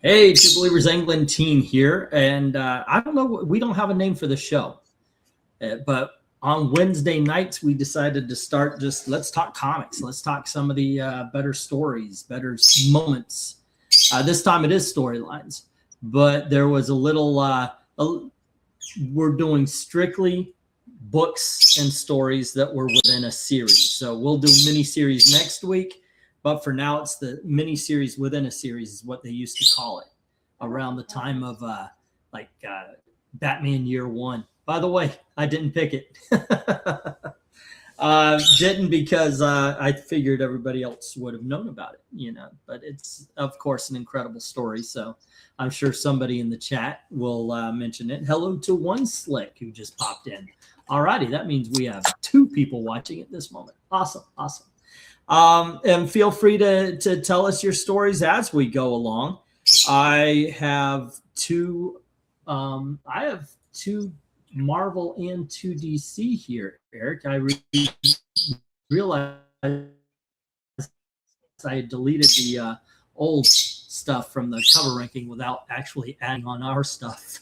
Hey, Two Believers England team here, and I don't know. We don't have a name for the show, but on Wednesday nights we decided to start. Just let's talk comics. Let's talk some of the better stories, better moments. This time it is storylines, but there was a little. We're doing strictly books and stories that were within a series. So we'll do mini series next week, but for now it's the mini series within a series is what they used to call it around the time of Batman Year One. By the way, I didn't pick it. Didn't because I figured everybody else would have known about it, But it's of course an incredible story, so I'm sure somebody in the chat will mention it. Hello to One Slick who just popped in. Alrighty, that means we have two people watching at this moment. Awesome, awesome. And feel free to tell us your stories as we go along. I have two. I have two Marvel and two DC here, Eric. I realized I deleted the old stuff from the cover ranking without actually adding on our stuff.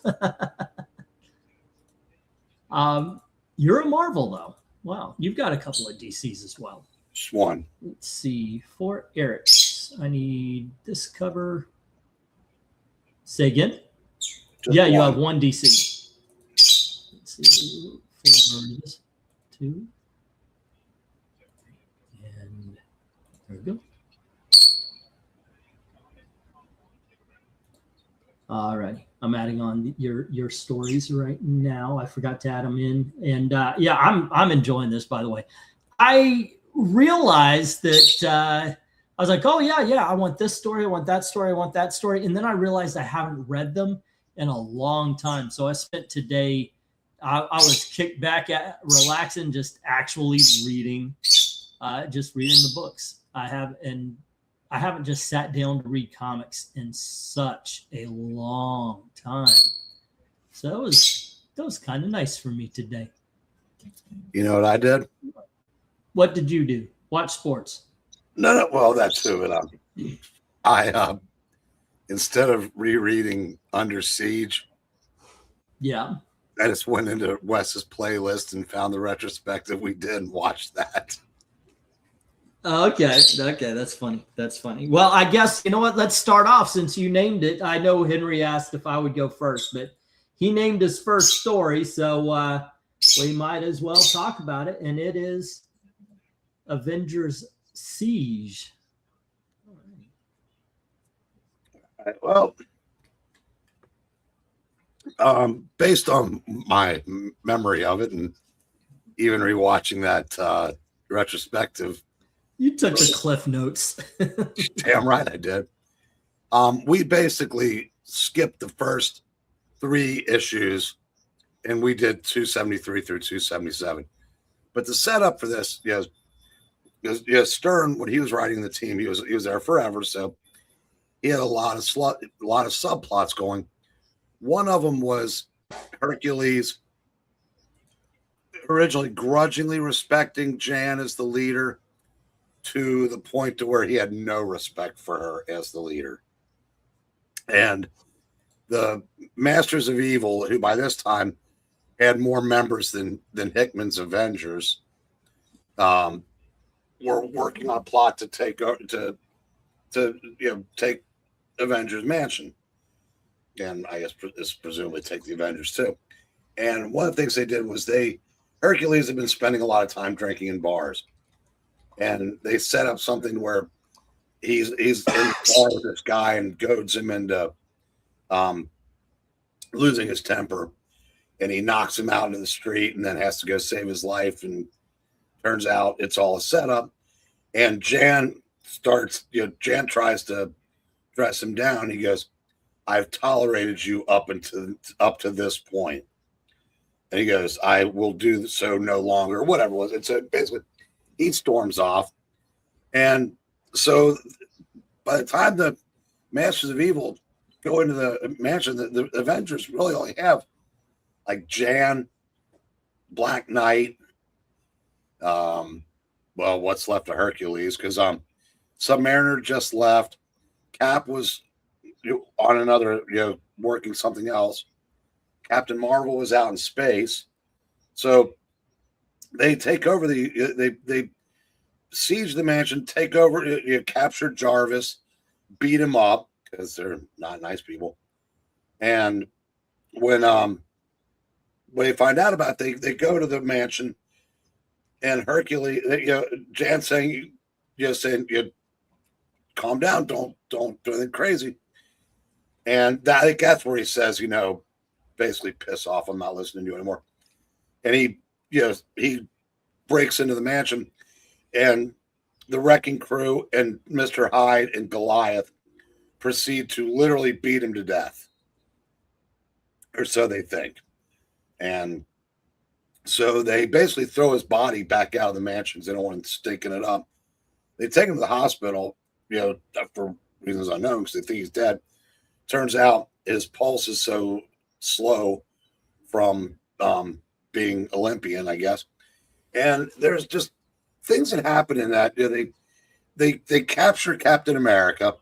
You're a Marvel, though. Wow, you've got a couple of DCs as well. Just one. Let's see. For Eric, I need this cover. Say again? Just yeah, you one. have one DC. Let's see. 4 is 2. And there we go. All right. I'm adding on your stories right now. I forgot to add them in. And yeah, I'm enjoying this, by the way. I realized that I was like, oh, yeah, I want this story. I want that story. I want that story. And then I realized I haven't read them in a long time. So I spent today, I was kicked back at relaxing, just actually reading, the books. I haven't just sat down to read comics in such a long time. So that was kind of nice for me today. You know what I did? What did you do? Watch sports? No, well, that too. But I instead of rereading Under Siege, yeah, I just went into Wes's playlist and found the retrospective we did and watched that. Okay, that's funny. Well, I guess you know what. Let's start off since you named it. I know Henry asked if I would go first, but he named his first story, so we might as well talk about it. And it is Avengers Siege. Well, based on my memory of it, and even rewatching that retrospective, you took the cliff notes. Damn right I did. We basically skipped the first 3 issues, and we did 273 through 277. But the setup for this, Stern, when he was writing the team, he was there forever, so he had a lot of subplots going. One of them was Hercules originally grudgingly respecting Jan as the leader to the point to where he had no respect for her as the leader. And the Masters of Evil, who by this time had more members than Hickman's Avengers, were working on a plot to take Avengers Mansion, and I guess this presumably take the Avengers too. And one of the things they did was Hercules had been spending a lot of time drinking in bars, and they set up something where he's in the bar with this guy and goads him into losing his temper, and he knocks him out into the street and then has to go save his life. And turns out it's all a setup. And Jan tries to dress him down. He goes, "I've tolerated you up to this point." And he goes, "I will do so no longer," whatever it was. And so basically he storms off. And so by the time the Masters of Evil go into the mansion, the Avengers really only have like Jan, Black Knight, what's left of Hercules, because Submariner just left. Cap was on another, working something else. Captain Marvel was out in space, so they take over they siege the mansion, take over, capture Jarvis, beat him up because they're not nice people. And when they find out about it, they go to the mansion, and Hercules, Jan saying, calm down, don't do anything crazy. And I think that's where he says, basically piss off, I'm not listening to you anymore. And he breaks into the mansion, and the wrecking crew and Mr. Hyde and Goliath proceed to literally beat him to death, or so they think. And so they basically throw his body back out of the mansion because they don't want him stinking it up. They take him to the hospital, for reasons unknown, because they think he's dead. Turns out his pulse is so slow from being Olympian, I guess. And there's just things that happen in that. They capture Captain America,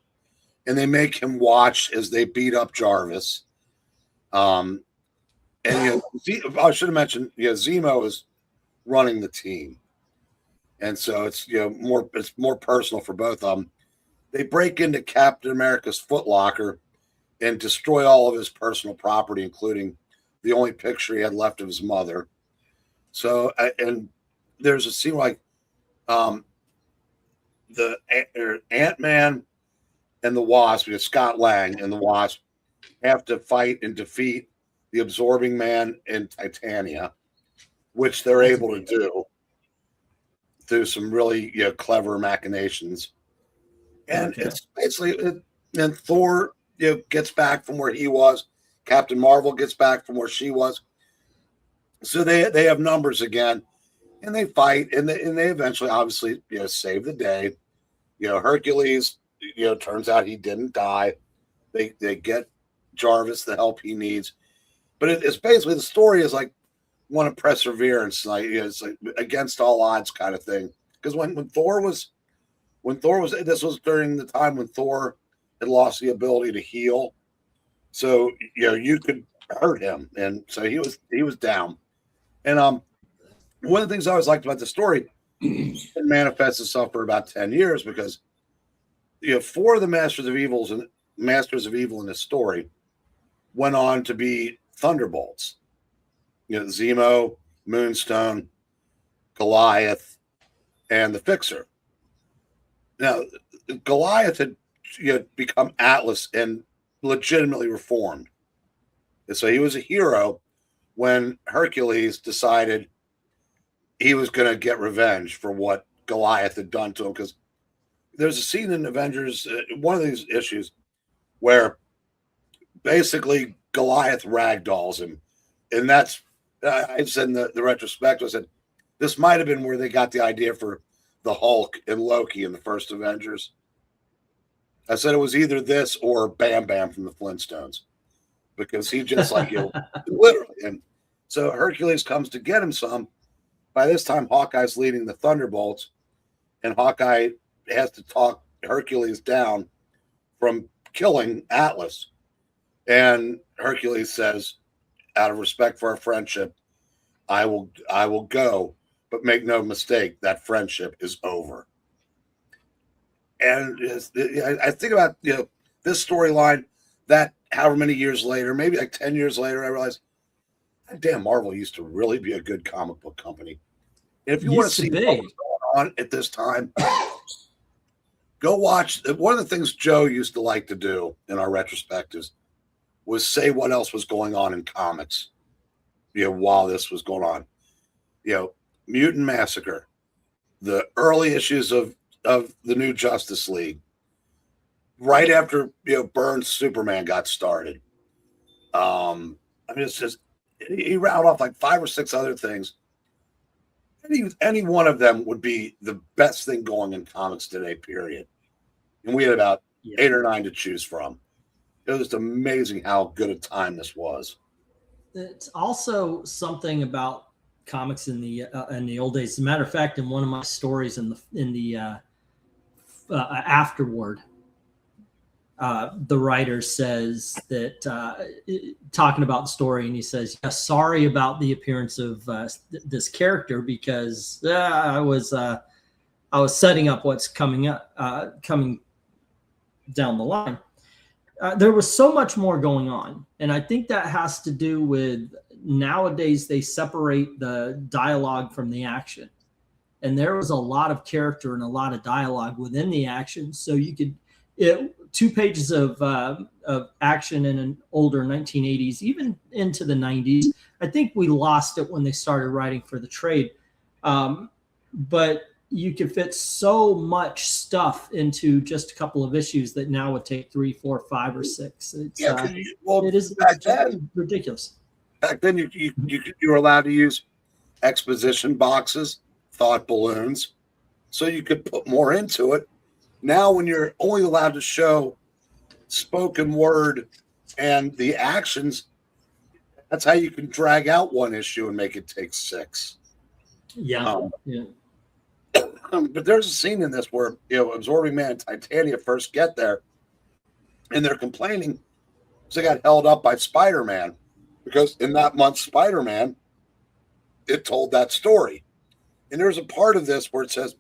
and they make him watch as they beat up Jarvis. And I should have mentioned, Zemo is running the team, and so it's more personal for both of them. They break into Captain America's Foot Locker and destroy all of his personal property, including the only picture he had left of his mother. So, and there's a scene like the Ant-Man and the Wasp, Scott Lang and the Wasp, have to fight and defeat the Absorbing Man and Titania, which they're able to do through some really clever machinations. And it's basically, and Thor gets back from where he was. Captain Marvel gets back from where she was. So they have numbers again, and they fight, and they eventually, obviously, save the day. Hercules, turns out he didn't die. They get Jarvis the help he needs, but it's basically, the story is like one of perseverance, like it's like against all odds kind of thing. Because when Thor was this was during the time when Thor had lost the ability to heal, so you could hurt him, and so he was down. And one of the things I always liked about the story, it manifests itself for about 10 years, because 4 of the Masters of Evil in this story went on to be Thunderbolts. Zemo, Moonstone, Goliath, and the Fixer. Now, Goliath had become Atlas and legitimately reformed. And so he was a hero when Hercules decided he was going to get revenge for what Goliath had done to him. Because there's a scene in Avengers, one of these issues, where basically Goliath ragdolls him. And that's, I said in the retrospective, I said, this might have been where they got the idea for the Hulk and Loki in the first Avengers. I said it was either this or Bam Bam from the Flintstones, because he just literally. And so Hercules comes to get him some. By this time, Hawkeye's leading the Thunderbolts, and Hawkeye has to talk Hercules down from killing Atlas. And Hercules says, out of respect for our friendship, I will go, but make no mistake, that friendship is over. And I think about this storyline, that however many years later, maybe like 10 years later, I realized, damn, Marvel used to really be a good comic book company. And if you want to see what was going on at this time, go watch. One of the things Joe used to like to do in our retrospectives was say what else was going on in comics, while this was going on. Mutant Massacre, the early issues of the New Justice League, right after Byrne's Superman got started. It's just, he rattled off like 5 or 6 other things. Any one of them would be the best thing going in comics today, period. And we had about 8 or 9 to choose from. It was just amazing how good a time this was. It's also something about comics in the old days. As a matter of fact, in one of my stories in the afterward, the writer says that, talking about the story, and he says, yeah, sorry about the appearance of this character, because I was setting up what's coming down the line. There was so much more going on, and I think that has to do with nowadays they separate the dialogue from the action, and there was a lot of character and a lot of dialogue within the action, so you could 2 pages of action in an older 1980s, even into the 90s. I think we lost it when they started writing for the trade, but you could fit so much stuff into just a couple of issues that now would take 3, 4, 5, or 6. It's, it is ridiculous. Back then, you were allowed to use exposition boxes, thought balloons, so you could put more into it. Now, when you're only allowed to show spoken word and the actions, that's how you can drag out one issue and make it take 6. Yeah. But there's a scene in this where, Absorbing Man and Titania first get there, and they're complaining because they got held up by Spider-Man, because in that month's Spider-Man, it told that story. And there's a part of this where it says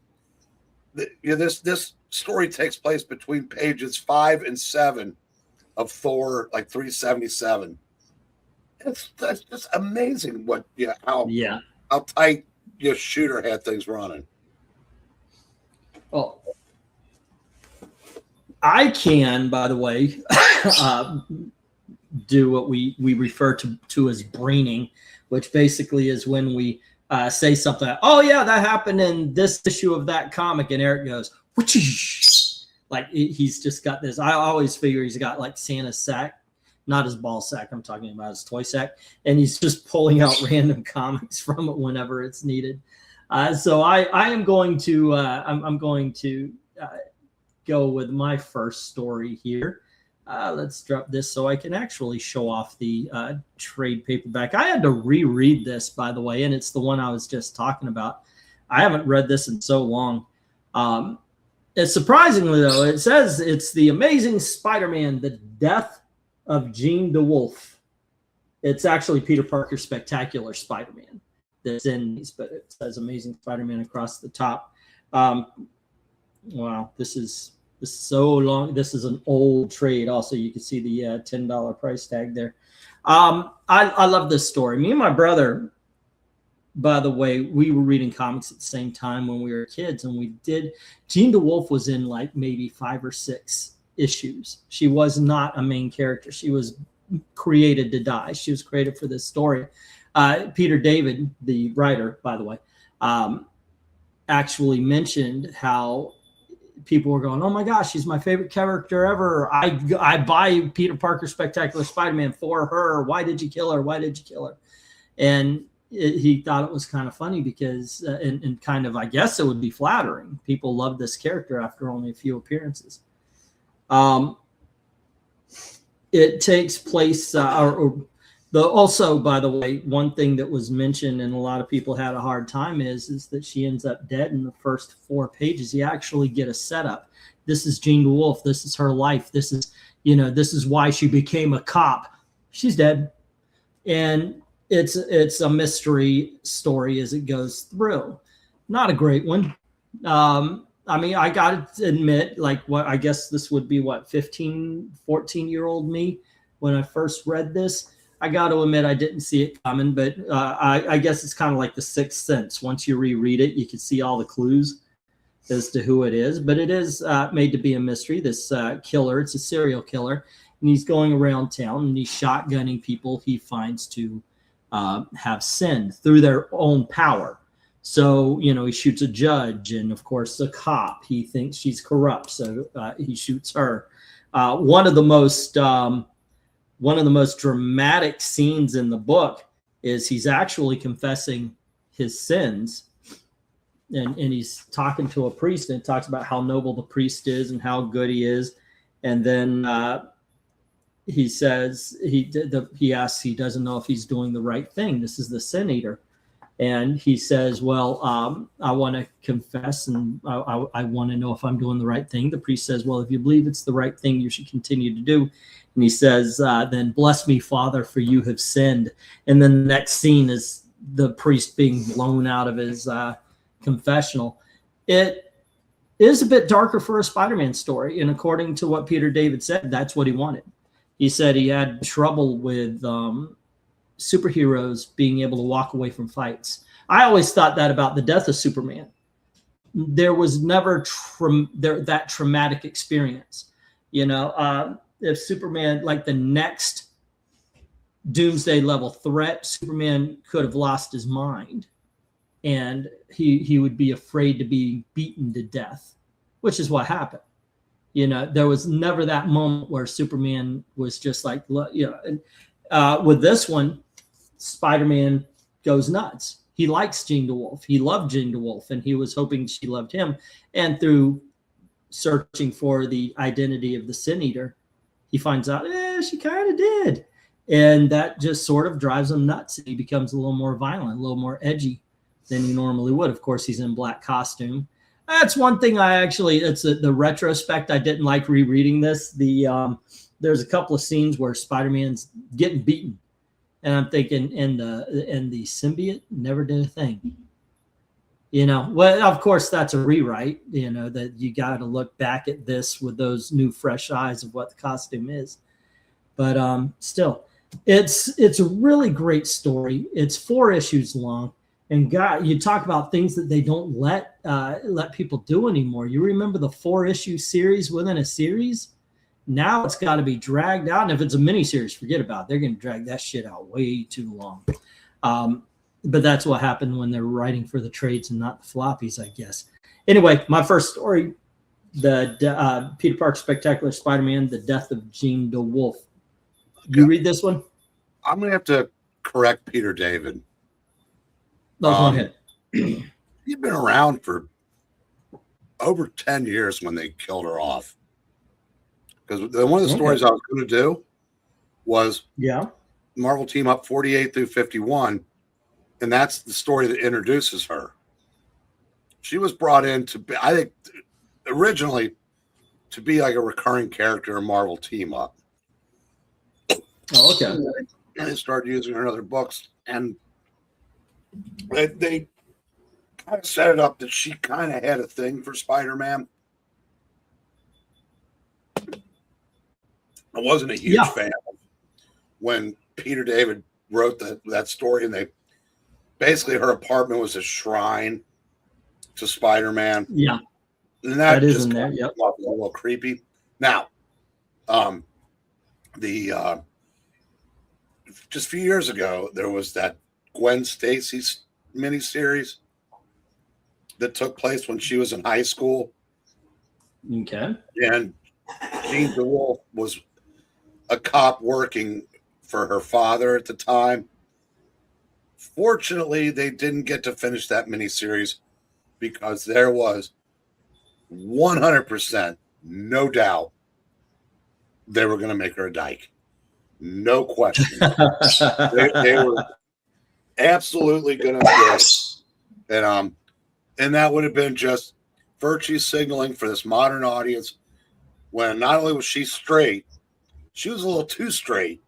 that, this story takes place between pages 5 and 7 of Thor, like 377. That's just amazing how tight Shooter had things running. Well, I can, by the way, do what we refer to as braining, which basically is when we say something like, oh yeah, that happened in this issue of that comic, and Eric goes, like he's just got this. I always figure he's got like Santa's sack, not his ball sack. I'm talking about his toy sack, and he's just pulling out random comics from it whenever it's needed. So I am going to I'm going to go with my first story here. Let's drop this so I can actually show off the trade paperback. I had to reread this, by the way, and it's the one I was just talking about. I haven't read this in so long. It's surprisingly, though, it says it's The Amazing Spider-Man, The Death of Jean DeWolf. It's actually Peter Parker's Spectacular Spider-Man that's in these, but it says Amazing Spider-Man across the top. Wow, this is so long. This is an old trade. Also, you can see the $10 price tag there. I love this story. Me and my brother, by the way, we were reading comics at the same time when we were kids, and we did. Jean DeWolf was in like maybe 5 or 6 issues. She was not a main character. She was created to die. She was created for this story. Peter David, the writer, by the way, actually mentioned how people were going, oh my gosh, she's my favorite character ever. I buy Peter Parker Spectacular Spider-Man for her. Why did you kill her? Why did you kill her? And he thought it was kind of funny because, and kind of, I guess it would be flattering. People love this character after only a few appearances. It takes place, also, by the way, one thing that was mentioned and a lot of people had a hard time is that she ends up dead in the first 4 pages. You actually get a setup. This is Jean DeWolf. This is her life. This is why she became a cop. She's dead. And it's a mystery story as it goes through. Not a great one. I mean, I got to admit, I guess this would be 15, 14-year-old me when I first read this. I got to admit I didn't see it coming, but I guess it's kind of like The Sixth Sense. Once you reread it, you can see all the clues as to who it is. But it is made to be a mystery. This killer, it's a serial killer, and he's going around town and he's shotgunning people he finds to have sinned through their own power. So, he shoots a judge and, of course, a cop. He thinks she's corrupt, so he shoots her. One of the most dramatic scenes in the book is he's actually confessing his sins, and he's talking to a priest, and it talks about how noble the priest is and how good he is. And then he says he asks, he doesn't know if he's doing the right thing. This is the sin eater. And he says, well, I want to confess, and I want to know if I'm doing the right thing. The priest says, well, if you believe it's the right thing, you should continue to do. And he says, then bless me, Father, for you have sinned. And then the next scene is the priest being blown out of his confessional. It is a bit darker for a Spider-Man story. And according to what Peter David said, that's what he wanted. He said he had trouble with superheroes being able to walk away from fights. I always thought that about the death of Superman. There was never that traumatic experience. If Superman, like the next doomsday level threat, Superman could have lost his mind, and he would be afraid to be beaten to death, which is what happened. There was never that moment where Superman was just like, with this one, Spider-Man goes nuts. He likes Jean DeWolf. He loved Jean DeWolf, and he was hoping she loved him. And through searching for the identity of the Sin Eater, he finds out, she kind of did. And that just sort of drives him nuts. He becomes a little more violent, a little more edgy than he normally would. Of course, he's in black costume. That's one thing it's the retrospect. I didn't like rereading this. There's a couple of scenes where Spider-Man's getting beaten. And I'm thinking, and the symbiote never did a thing. Well, of course, that's a rewrite, that you got to look back at this with those new, fresh eyes of what the costume is. But still, it's a really great story. It's 4 issues long. And God, you talk about things that they don't let people do anymore. You remember the 4-issue series within a series? Now it's got to be dragged out. And if it's a miniseries, forget about it. They're going to drag that shit out way too long. But that's what happened when they're writing for the trades and not the floppies, I guess. Anyway, my first story, the Peter Parker Spectacular Spider-Man, The Death of Jean DeWolf. You read this one? I'm going to have to correct Peter David. Go ahead. You've been around for over 10 years when they killed her off. Because one of the stories I was going to do was Marvel Team Up 48 through 51, and that's the story that introduces her. She was brought in to be, I think, originally to be like a recurring character in Marvel Team Up. Oh, okay. And they started using her in other books, and they kind of set it up that she kind of had a thing for Spider-Man. I wasn't a huge fan of when Peter David wrote that story, and basically her apartment was a shrine to Spider-Man. Yeah. And that is just in there. Yep. A little creepy. Now, just a few years ago, there was that Gwen Stacy miniseries that took place when she was in high school. Okay. And Jean DeWolf was a cop working for her father at the time. Fortunately, they didn't get to finish that miniseries because there was 100% no doubt they were going to make her a dyke. No question. they were absolutely going to do it. And that would have been just virtue signaling for this modern audience when not only was she straight, she was a little too straight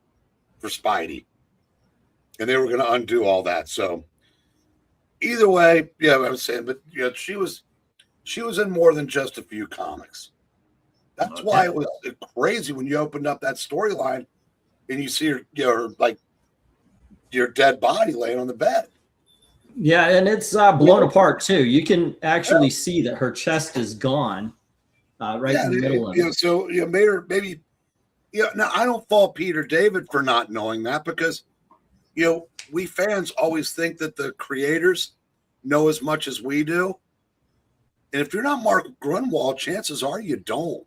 for Spidey. And they were going to undo all that. So either way, I was saying, but she was in more than just a few comics. That's why it was crazy when you opened up that storyline and you see her, like your dead body laying on the bed. Yeah, and it's blown apart too. You can actually see that her chest is gone, right in the middle of it. So made her maybe. Now I don't fault Peter David for not knowing that because, we fans always think that the creators know as much as we do, and if you're not Mark Grunwald, chances are you don't,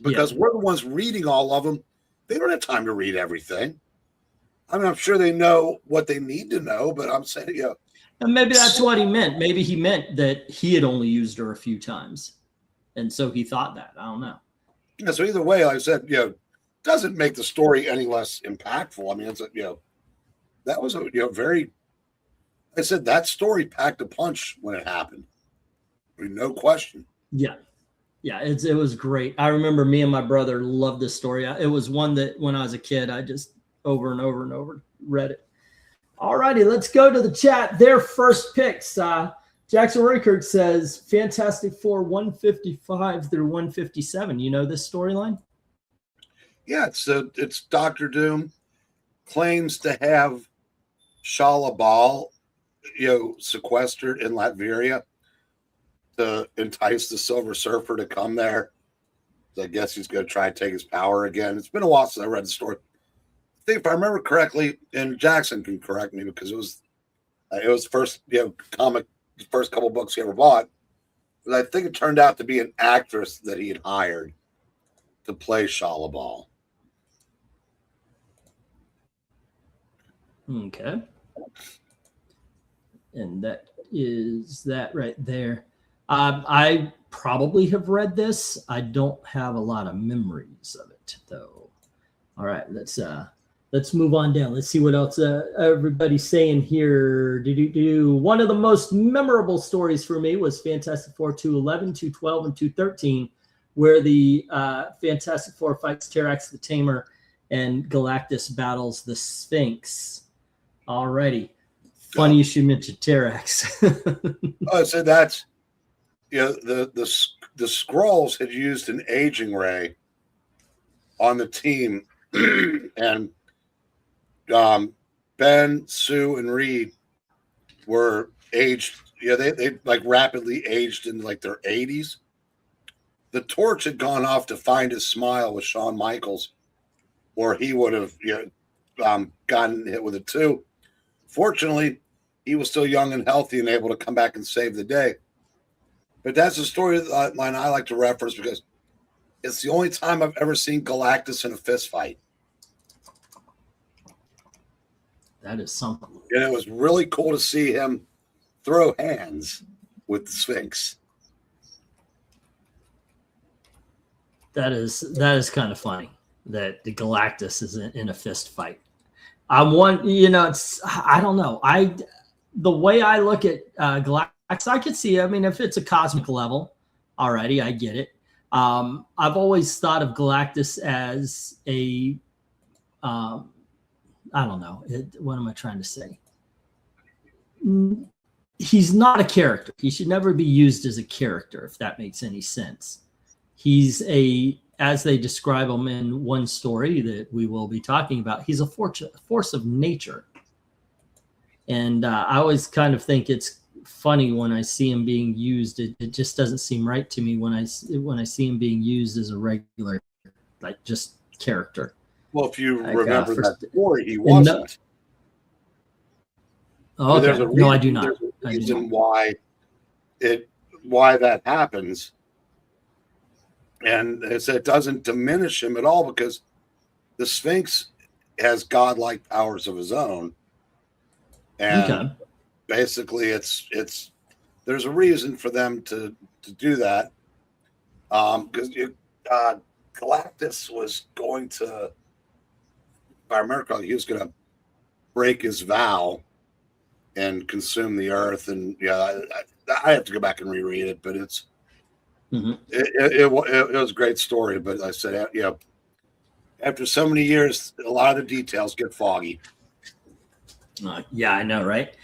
because we're the ones reading all of them. They don't have time to read everything. I mean, I'm sure they know what they need to know, but I'm saying, And maybe that's what he meant. Maybe he meant that he had only used her a few times. And so he thought that. I don't know. Yeah, so either way, like I said, doesn't make the story any less impactful. I mean, it's that was a very, I said that story packed a punch when it happened. I mean, no question. Yeah. Yeah, it was great. I remember me and my brother loved this story. It was one that when I was a kid, I just over and over and over read it. All righty, let's go to the chat. Their first picks. Jackson Rickert says Fantastic Four 155 through 157. You know this storyline? Yeah, it's Dr. Doom claims to have Shala Bal, sequestered in Latveria to entice the Silver Surfer to come there. So I guess he's going to try and take his power again. It's been a while since I read the story. I think if I remember correctly, and Jackson can correct me because it was the first comic, the first couple books he ever bought. But I think it turned out to be an actress that he had hired to play Shala Bal. Okay. And that is that right there. I probably have read this. I don't have a lot of memories of it, though. All right, let's move on down. Let's see what else everybody's saying here. One of the most memorable stories for me was Fantastic Four 211, 212, and 213, where the Fantastic Four fights Terrax the Tamer and Galactus battles the Sphinx. Alrighty. Funny you should mention Terrax. Oh, so that's the Skrulls had used an aging ray on the team, and Ben, Sue, and Reed were aged. They like rapidly aged in like their 80s. The torch had gone off to find his smile with Shawn Michaels, or he would have gotten hit with it too. Fortunately, he was still young and healthy and able to come back and save the day. But that's a storyline I like to reference because it's the only time I've ever seen Galactus in a fist fight. That is something. And it was really cool to see him throw hands with the Sphinx. That is kind of funny that the Galactus is in a fist fight. I don't know. The way I look at Galactus, I could see. I mean, if it's a cosmic level, already, I get it. I've always thought of Galactus as a, I don't know. What am I trying to say? He's not a character. He should never be used as a character, if that makes any sense. He's as they describe him in one story that we will be talking about, he's a force of nature. And I always kind of think it's funny when I see him being used. It just doesn't seem right to me when I see him being used as a regular, like just character. Well, if you remember that story, he wasn't. Oh, okay. No, I do not. There's a reason why that happens. And it doesn't diminish him at all because the Sphinx has godlike powers of his own. And basically it's there's a reason for them to do that. Because Galactus was going to, if I remember correctly, he was going to break his vow and consume the earth. And I have to go back and reread it, but it's it was a great story. But I said, after so many years, a lot of the details get foggy. Yeah, I know, right?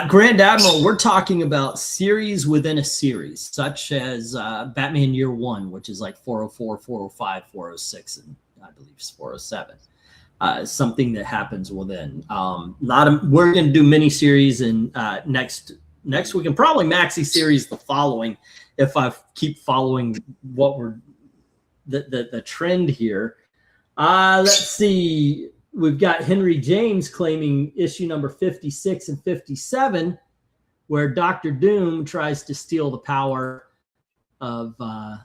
Grand Admiral, we're talking about series within a series, such as Batman Year One, which is like 404, 405, 406, and I believe it's 407. Something that happens within. We're going to do mini series, and next week, and probably maxi series the following, if I keep following what we're the trend here. Let's see. We've got Henry James claiming issue number 56 and 57, where Dr. Doom tries to steal the power of the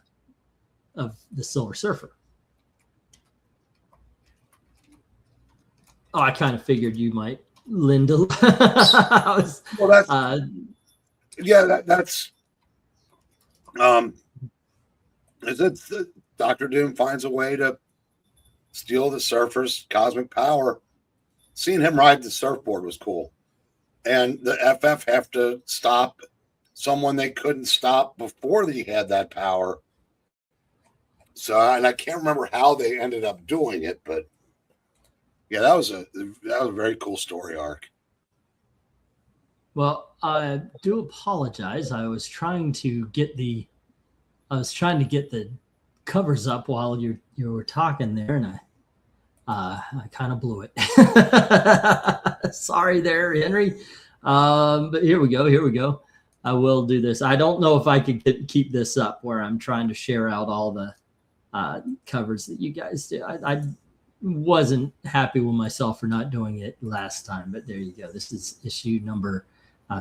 Silver Surfer. Oh, I kind of figured you might, Linda. That's Dr. Doom finds a way to steal the Surfer's cosmic power. Seeing him ride the surfboard was cool. and the FF have to stop someone they couldn't stop before they had that power. So, and I can't remember how they ended up doing it, but yeah, that was a very cool story arc. Well, I do apologize. I was trying to get the covers up while you were talking there, and I kind of blew it. Sorry there, Henry. But here we go. I will do this. I don't know if I could keep this up where I'm trying to share out all the covers that you guys do. I wasn't happy with myself for not doing it last time, but there you go. This is issue number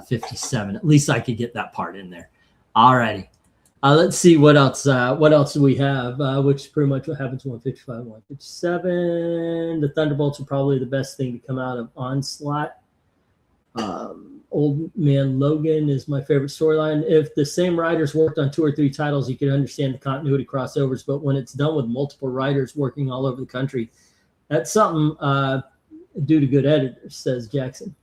57. At least I could get that part in there. All righty. Let's see what else. What else do we have? Which pretty much what happens to 155, 157. The Thunderbolts are probably the best thing to come out of Onslaught. Old Man Logan is my favorite storyline. If the same writers worked on 2 or 3 titles, you could understand the continuity crossovers. But when it's done with multiple writers working all over the country, that's something due to good editors, says Jackson.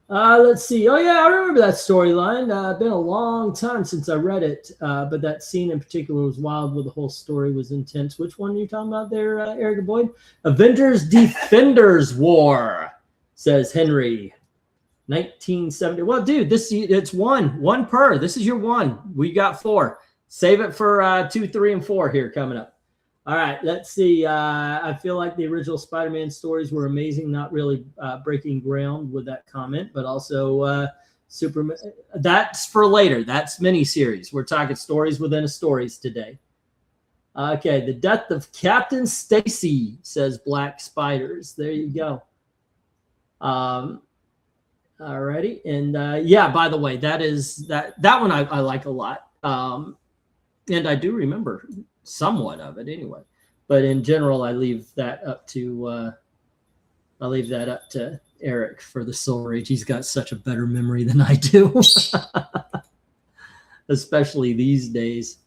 Let's see. Oh, yeah, I remember that storyline. Been a long time since I read it, but that scene in particular was wild where the whole story was intense. Which one are you talking about there, Eric Boyd? Avengers Defenders War, says Henry. 1970. Well, dude, it's one per. This is your one. We got 4. Save it for 2, 3, and 4 here coming up. All right, let's see. I feel like the original Spider-Man stories were amazing. Not really breaking ground with that comment, but also Superman. That's for later. That's miniseries. We're talking stories within a stories today. Okay, the death of Captain Stacy, says Black Spiders. There you go. All righty, and yeah. By the way, that one I like a lot, and I do remember somewhat of it anyway. But in general, I leave that up to Eric for the Soul Age. He's got such a better memory than I do, especially these days.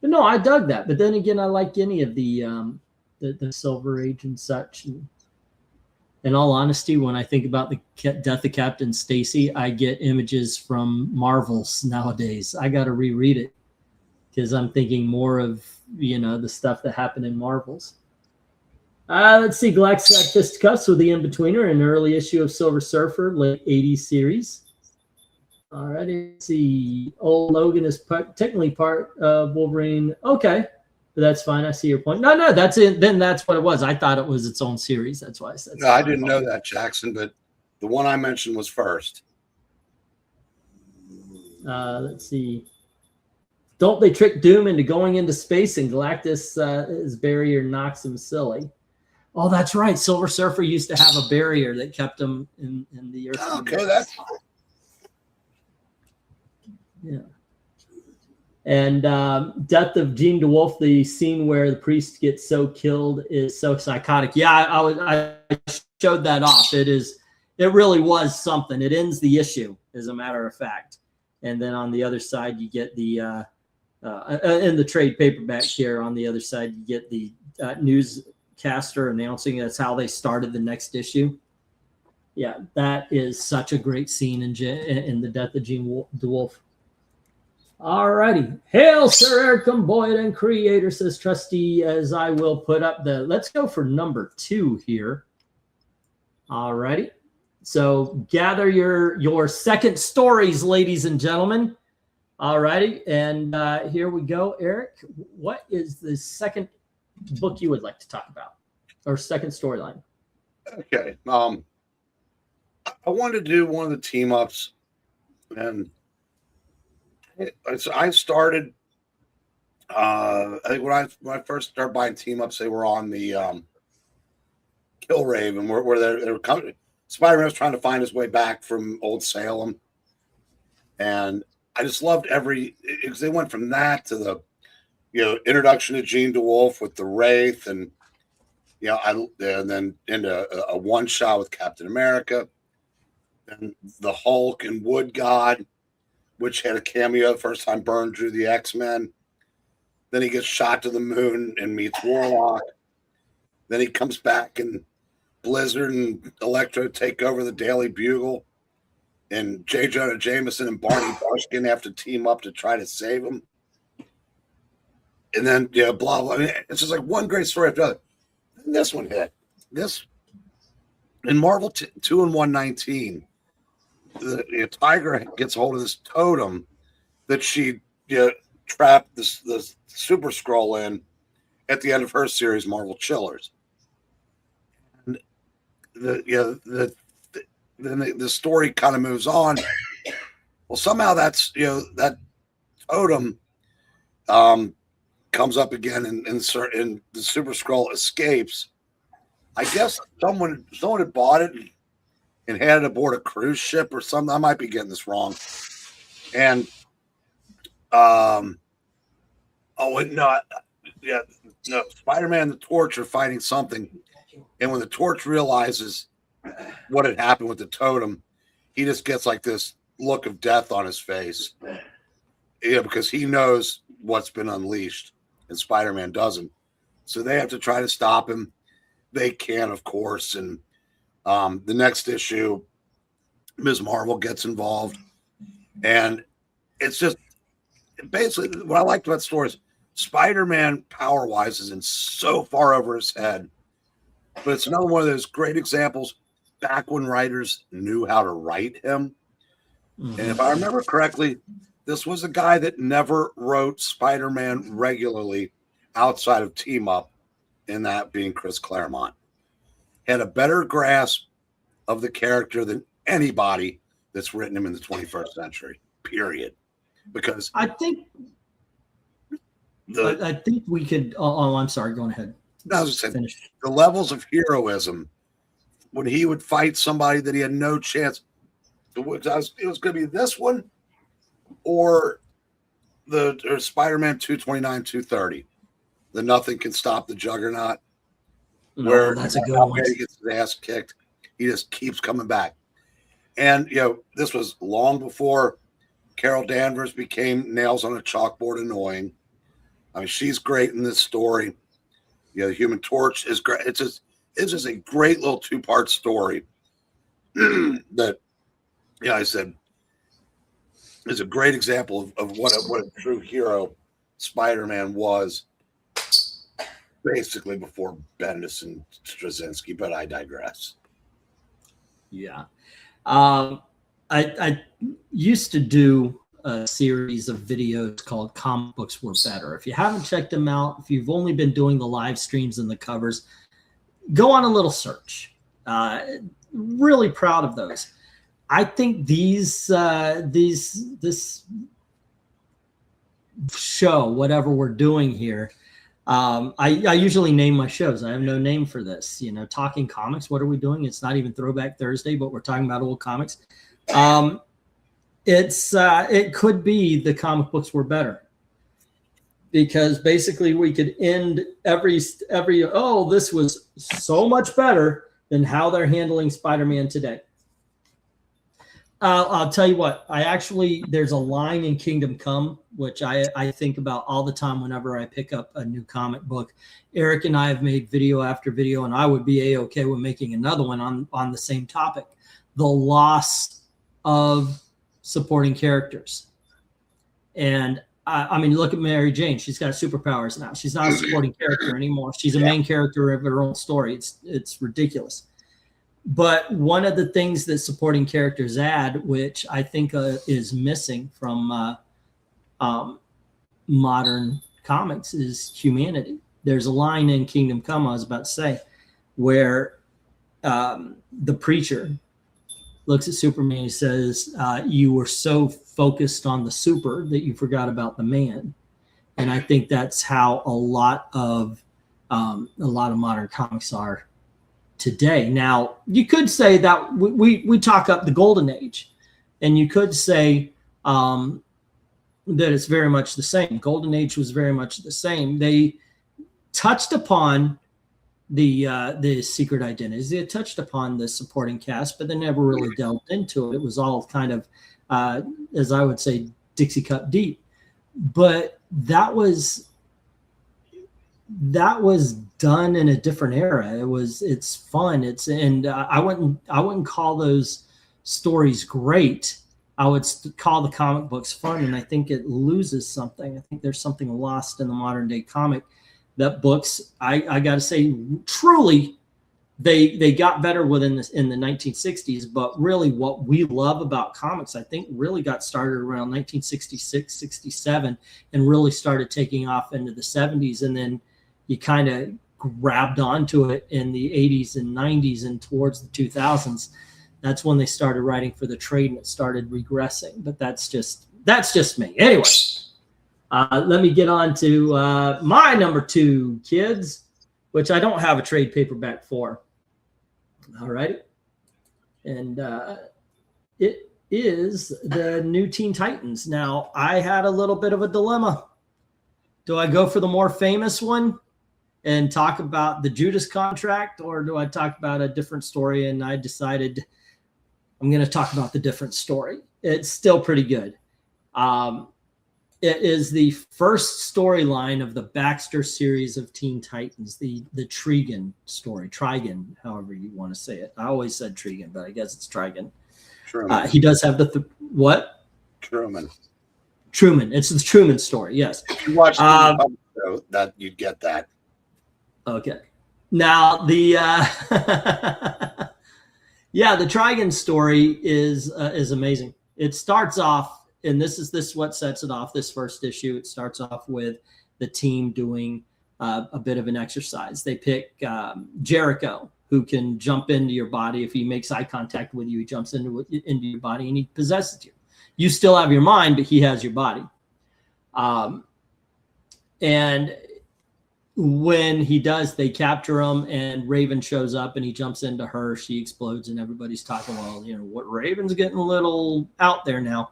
But no, I dug that. But then again, I like any of the Silver Age and such. And in all honesty, when I think about the death of Captain Stacy, I get images from Marvels nowadays. I got to reread it because I'm thinking more of, the stuff that happened in Marvels. Let's see. Galactus got fisticuffs with the In-Betweener, an early issue of Silver Surfer, late 80s series. All right. Let's see. Old Logan is technically part of Wolverine. Okay. But that's fine. I see your point. No, that's it. Then that's what it was. I thought it was its own series. That's why I said. No, I didn't know that, Jackson. But the one I mentioned was first. Let's see. Don't they trick Doom into going into space and Galactus' his barrier knocks him silly? Oh, that's right. Silver Surfer used to have a barrier that kept him in the Earth. Okay, that's fine. Yeah. And death of Jean DeWolf, the scene where the priest gets so killed is so psychotic. Yeah, I showed that off. It really was something. It ends the issue, as a matter of fact. And then on the other side, you get the in the trade paperback here. On the other side, you get the newscaster announcing that's how they started the next issue. Yeah, that is such a great scene in the death of Jean DeWolf. All righty. Hail, Sir Eric Boyd and Creator, says Trusty, as I will put up let's go for number 2 here. All righty. So gather your second stories, ladies and gentlemen. All righty. And here we go. Eric, what is the second book you would like to talk about, or second storyline? Okay. I wanted to do one of the team ups, and I started. I think when I first started buying team ups, they were on the Killraven, where they were coming. Spider-Man was trying to find his way back from Old Salem, and I just loved because they went from that to the introduction to Jean DeWolf with the Wraith, and and then into a one shot with Captain America, and the Hulk and Wood God, which had a cameo the first time Byrne drew the X-Men. Then he gets shot to the moon and meets Warlock. Then he comes back and Blizzard and Electro take over the Daily Bugle. and J. Jonah Jameson and Barney Bushkin have to team up to try to save him. And then, blah, blah. I mean, it's just like one great story after another. And this one hit. This, in Marvel 2 and 119, the Tiger gets hold of this totem that she trapped the Super Skrull in at the end of her series, Marvel Chillers. And the story kind of moves on. Well, somehow that's that totem comes up again, and the Super Skrull escapes. I guess someone had bought it and had it aboard a cruise ship or something. I might be getting this wrong. And Spider-Man and the Torch are fighting something, and when the Torch realizes what had happened with the totem, he just gets like this look of death on his face, because he knows what's been unleashed, and Spider-Man doesn't. So they have to try to stop him. They can, of course, and the next issue, Ms. Marvel gets involved, and it's just basically what I liked about the story is Spider-Man power-wise is in so far over his head, but it's another one of those great examples back when writers knew how to write him. Mm-hmm. And if I remember correctly, this was a guy that never wrote Spider-Man regularly outside of Team Up, and that being Chris Claremont. Had a better grasp of the character than anybody that's written him in the 21st century, period. Because I think we could. Oh, I'm sorry. Go ahead. I was just saying, the levels of heroism when he would fight somebody that he had no chance. It was going to be this one or Spider-Man 229, 230. The Nothing Can Stop the Juggernaut. Where that's a good one. He gets his ass kicked. He just keeps coming back. And, this was long before Carol Danvers became nails on a chalkboard annoying. I mean, she's great in this story. The Human Torch is great. It's just a great little two-part story that, I said, is a great example of what a true hero Spider-Man was, basically before Bendis and Straczynski, but I digress. Yeah. I used to do a series of videos called Comic Books Were Better. If you haven't checked them out, if you've only been doing the live streams and the covers, go on a little search. Really proud of those. I think this show, whatever we're doing here, I usually name my shows. I have no name for this. Talking comics. What are we doing? It's not even Throwback Thursday, but we're talking about old comics. It could be the Comic Books Were Better, because basically we could end every this was so much better than how they're handling Spider-Man today. I'll tell you what, there's a line in Kingdom Come, which I think about all the time whenever I pick up a new comic book. Eric and I have made video after video, and I would be A-okay with making another one on the same topic. The loss of supporting characters. And I mean, look at Mary Jane. She's got superpowers now. She's not a supporting character anymore. She's a main character of her own story. It's ridiculous. But one of the things that supporting characters add, which I think is missing from modern comics, is humanity. There's a line in Kingdom Come, I was about to say, where the preacher looks at Superman and says, you were so focused on the super that you forgot about the man. And I think that's how a lot of modern comics are today. Now, you could say that we talk up the golden age, and you could say that it's very much the same. Golden age was very much the same. They touched upon the secret identities. They touched upon the supporting cast, but they never really delved into it. It was all kind of, as I would say, Dixie Cup deep. But that was done in a different era. It's fun. I wouldn't call those story's great, I would call the comic books fun, and I think it loses something. I think there's something lost in the modern day comic. That books, I got to say, truly, they got better in the 1960s, but really what we love about comics, I think, really got started around 1966, 67, and really started taking off into the 70s, and then you kind of grabbed onto it in the 80s and 90s and towards the 2000s. That's when they started writing for the trade, and it started regressing. But that's just me. Anyway, let me get on to my number 2, kids, which I don't have a trade paperback for. All right. And it is the new Teen Titans. Now, I had a little bit of a dilemma. Do I go for the more famous one and talk about the Judas Contract, or do I talk about a different story? And I decided I'm going to talk about the different story. It's still pretty good. It is the first storyline of the Baxter series of Teen Titans, the Trigon story, Trigon, however you want to say it. I always said Trigon, but I guess it's Trigon. He does have what? Truman. It's the Truman story, yes. If you watch the show, that you'd get that. Okay. Now, the the Trigon story is amazing. It starts off, and this is what sets it off, this first issue. It starts off with the team doing a bit of an exercise. They pick Jericho, who can jump into your body. If he makes eye contact with you, he jumps into your body and he possesses you. You still have your mind, but he has your body. And when he does, they capture him, and Raven shows up and he jumps into her. She explodes, and everybody's talking, well, what, Raven's getting a little out there now.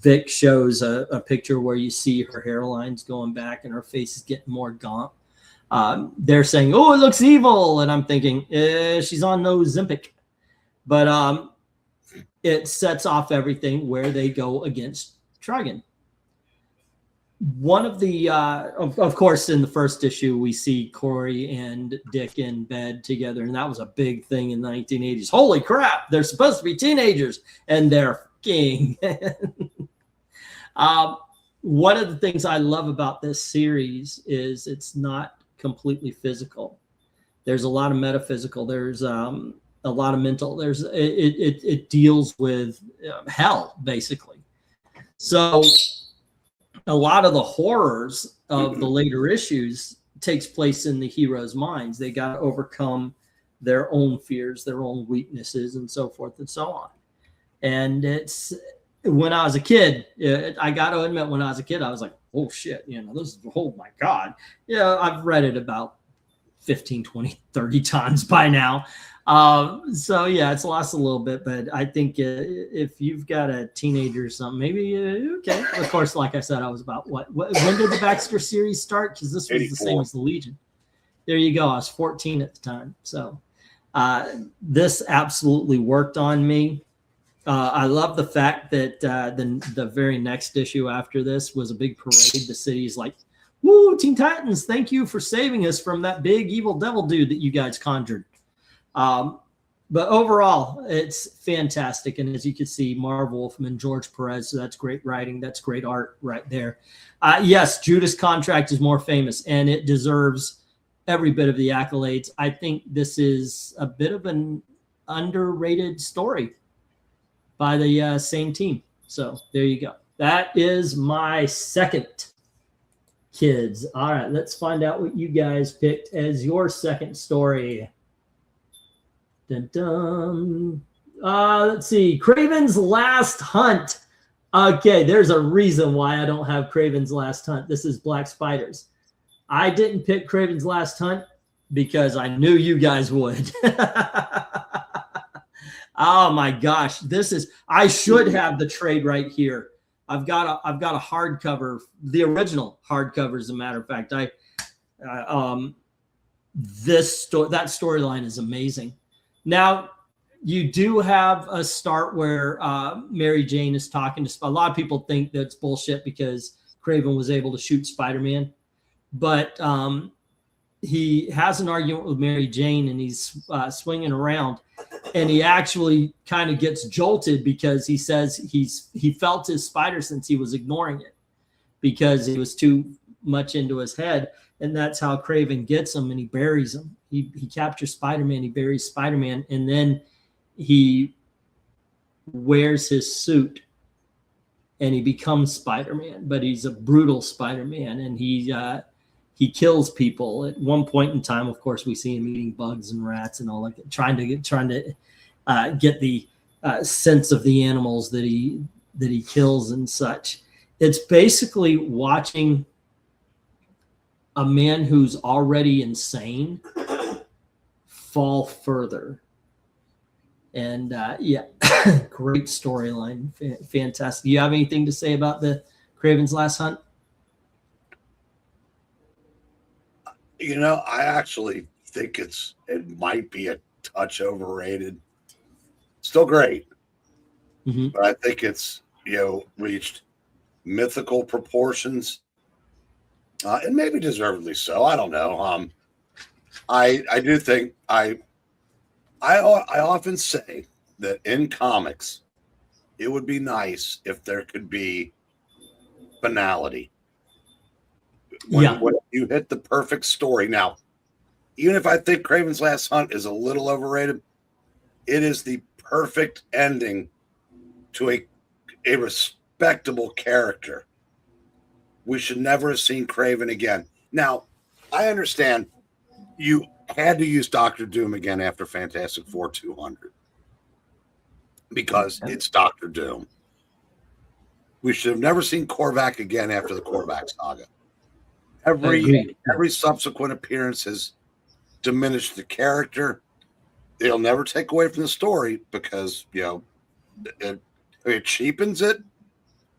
Vic shows a picture where you see her hairline's going back and her face is getting more gaunt. They're saying, oh, it looks evil. And I'm thinking, she's on no Ozempic. But it sets off everything where they go against Trigon. One of the, of course, in the first issue, we see Corey and Dick in bed together. And that was a big thing in the 1980s. Holy crap, they're supposed to be teenagers. And they're king. One of the things I love about this series is it's not completely physical. There's a lot of metaphysical. There's a lot of mental. It deals with hell, basically. So a lot of the horrors of the later issues takes place in the heroes' minds. They got to overcome their own fears, their own weaknesses, and so forth and so on. And it's, when I was a kid, I got to admit, when I was a kid, I was like, oh shit, this is, oh my God. Yeah, I've read it about 15, 20, 30 times by now. So yeah, it's lost a little bit, but I think if you've got a teenager or something, maybe, okay. Of course, like I said, I was about when did the Baxter series start? Because this was 84. The same as the Legion. There you go. I was 14 at the time. So this absolutely worked on me. I love the fact that the very next issue after this was a big parade. The city's like, woo, Teen Titans, thank you for saving us from that big evil devil dude that you guys conjured. But overall, it's fantastic. And as you can see, Marv Wolfman, George Perez, so that's great writing. That's great art right there. Yes, Judas Contract is more famous, and it deserves every bit of the accolades. I think this is a bit of an underrated story by the same team. So there you go. That is my second, kids. All right, let's find out what you guys picked as your second story. Dun, dun. Let's see. Craven's Last Hunt. Okay, there's a reason why I don't have Craven's Last Hunt. This is Black Spiders. I didn't pick Craven's Last Hunt because I knew you guys would. Oh my gosh, I should have the trade right here. I've got a hardcover, the original hardcover, as a matter of fact. That storyline is amazing. Now, you do have a start where Mary Jane is talking to a lot of people think that's bullshit because Kraven was able to shoot Spider-Man, but he has an argument with Mary Jane and he's swinging around, and he actually kind of gets jolted because he says he felt his spider sense. He was ignoring it because he was too much into his head. And that's how Kraven gets him, and he buries him. He captures Spider-Man, he buries Spider-Man, and then he wears his suit and he becomes Spider-Man, but he's a brutal Spider-Man, and he kills people. At one point in time, of course, we see him eating bugs and rats and all like that, trying to get the sense of the animals that he kills and such. It's basically watching a man who's already insane fall further. And yeah, great storyline. Fantastic. Do you have anything to say about the Kraven's Last Hunt? You know, I actually think it might be a touch overrated. Still great. Mm-hmm. But I think it's, reached mythical proportions. And maybe deservedly so. I don't know. I do think I often say that in comics, it would be nice if there could be finality. When you hit the perfect story. Now, even if I think Kraven's Last Hunt is a little overrated, it is the perfect ending to a respectable character. We should never have seen Kraven again. Now, I understand you had to use Doctor Doom again after Fantastic Four 200 because it's Doctor Doom. We should have never seen Korvac again after the Korvac saga. Every subsequent appearance has diminished the character. It'll never take away from the story because, it cheapens it,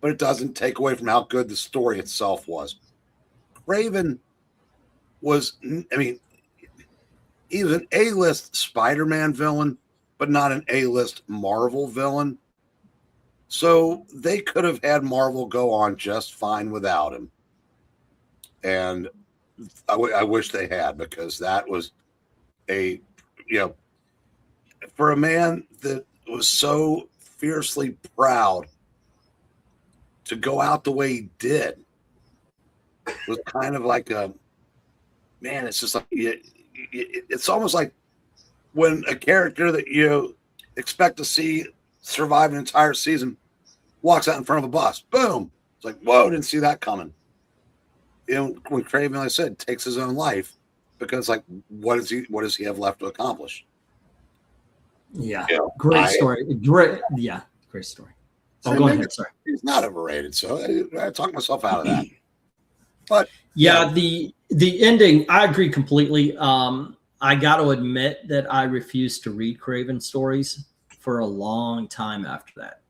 but it doesn't take away from how good the story itself was. Kraven was, he was an A-list Spider-Man villain, but not an A-list Marvel villain. So they could have had Marvel go on just fine without him. And I wish they had, because that was for a man that was so fiercely proud to go out the way he did was kind of like it's just like, it's almost like when a character that you expect to see survive an entire season walks out in front of a bus. Boom. It's like, whoa, didn't see that coming. When Kraven, like I said, takes his own life, because what does he have left to accomplish? Yeah. Great story. Great story. Oh, go ahead. Sorry. He's not overrated, so I talked myself out of that. But the ending, I agree completely. I got to admit that I refused to read Kraven stories for a long time after that,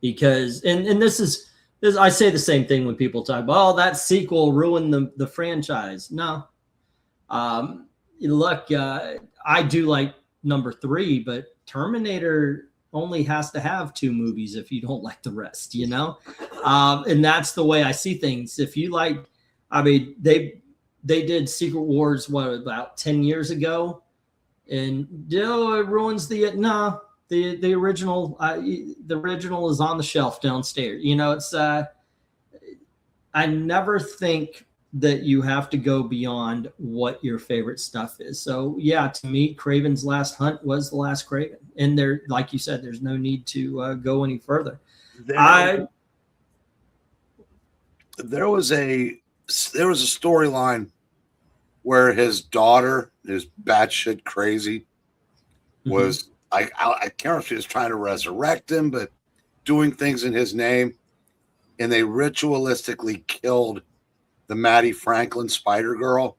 because and this is I say the same thing when people talk about, oh, that sequel ruined the franchise. No, look, I do like number 3, but Terminator only has to have 2 movies if you don't like the rest, and that's the way I see things. If you like, they did Secret Wars about 10 years ago, and it ruins the original. The original is on the shelf downstairs. It's I never think that you have to go beyond what your favorite stuff is. So yeah, to me, Kraven's Last Hunt was the last Kraven, and there, like you said, there's no need to go any further. There was a storyline where his daughter, who's batshit crazy, was I can't remember if she was trying to resurrect him, but doing things in his name, and they ritualistically killed the Maddie Franklin Spider Girl,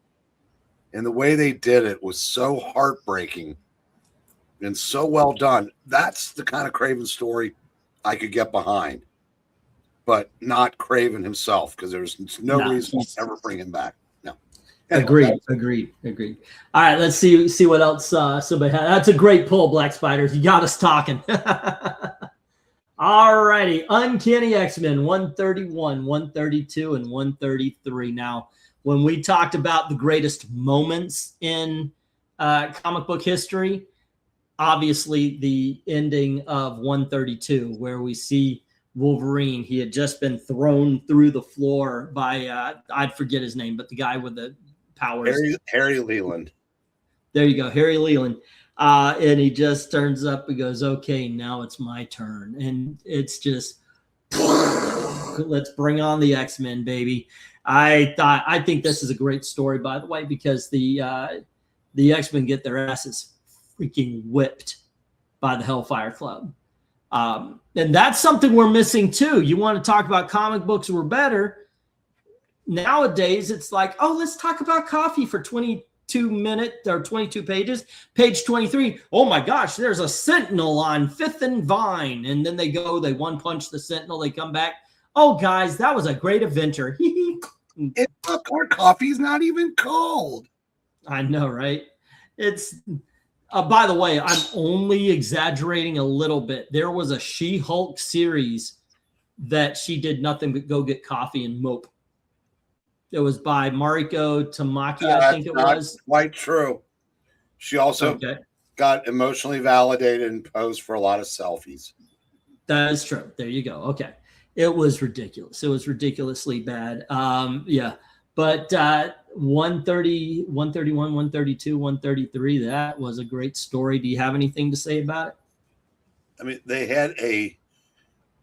and the way they did it was so heartbreaking and so well done. That's the kind of Kraven story I could get behind, but not Kraven himself, because there's no reason to ever bring him back. No. Anyway, Agreed. All right, let's see what else somebody had. That's a great pull, Black Spiders. You got us talking. All righty. Uncanny X-Men 131, 132, and 133. Now, when we talked about the greatest moments in comic book history, obviously the ending of 132, where we see Wolverine. He had just been thrown through the floor by I'd forget his name, but the guy with the powers. Harry Leland. There you go, Harry Leland. And he just turns up and goes, okay, now it's my turn. And it's just, let's bring on the X-Men, baby. I think this is a great story, by the way, because the X-Men get their asses freaking whipped by the Hellfire Club. And that's something we're missing too. You want to talk about comic books were better. Nowadays, it's like, oh, let's talk about coffee for 22 minutes or 22 pages. Page 23. Oh my gosh, there's a Sentinel on 5th and Vine. And then they one punch the Sentinel. They come back. Oh, guys, that was a great adventure. Our coffee's not even cold. I know, right? It's, by the way, I'm only exaggerating a little bit. There was a She-Hulk series that she did nothing but go get coffee and mope. It was by Mariko Tamaki, I think it was. Quite true. She also got emotionally validated and posed for a lot of selfies. That is true. There you go. Okay. It was ridiculous. It was ridiculously bad. Yeah. But 130, 131, 132, 133, that was a great story. Do you have anything to say about it? I mean, they had a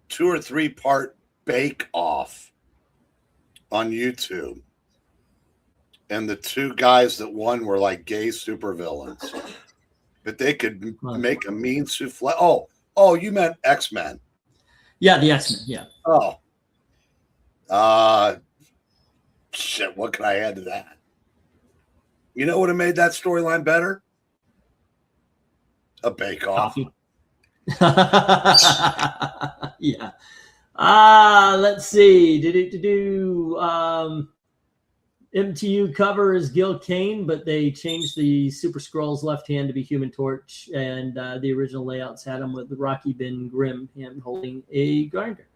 2 or 3 part bake-off on YouTube. And the 2 guys that won were like gay supervillains. But they could make a mean souffle. Oh, you meant X-Men. Yeah, the X-Men, yeah. Oh. Shit, what can I add to that? You know what would have made that storyline better? A bake-off. Yeah. Let's see. MTU cover is Gil Kane, but they changed the Super Skrull's left hand to be Human Torch, and the original layouts had him with Rocky Ben Grimm, him holding a grinder.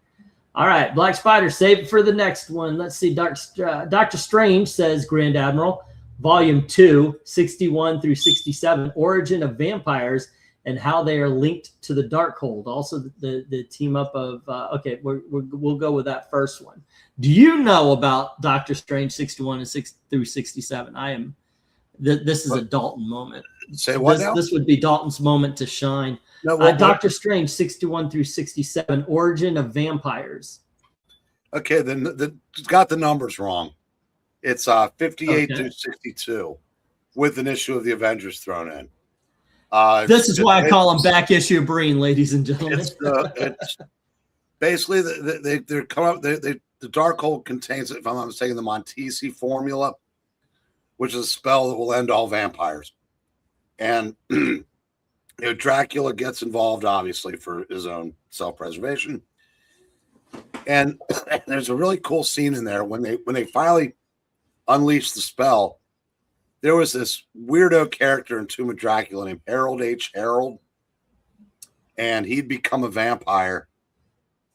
All right, Black Spider, save it for the next one. Let's see. Doctor Strange says, Grand Admiral, Volume 2, 61 through 67, Origin of Vampires and how they are linked to the Darkhold. Also, the team up of we'll go with that first one. Do you know about Doctor Strange 61 and 6 through 67? This is a Dalton moment. Say what now? This would be Dalton's moment to shine. No, Doctor Strange 61 through 67, Origin of Vampires. Okay, then got the numbers wrong. It's 58 through 62 with an issue of the Avengers thrown in. This is why I call them back issue Breen, ladies and gentlemen. It's basically they're coming up. The Darkhold contains, if I'm not mistaken, the Montesi formula, which is a spell that will end all vampires. And Dracula gets involved, obviously, for his own self-preservation. And there's a really cool scene in there when they finally unleash the spell. There was this weirdo character in Tomb of Dracula named Harold H. Harold, and he'd become a vampire.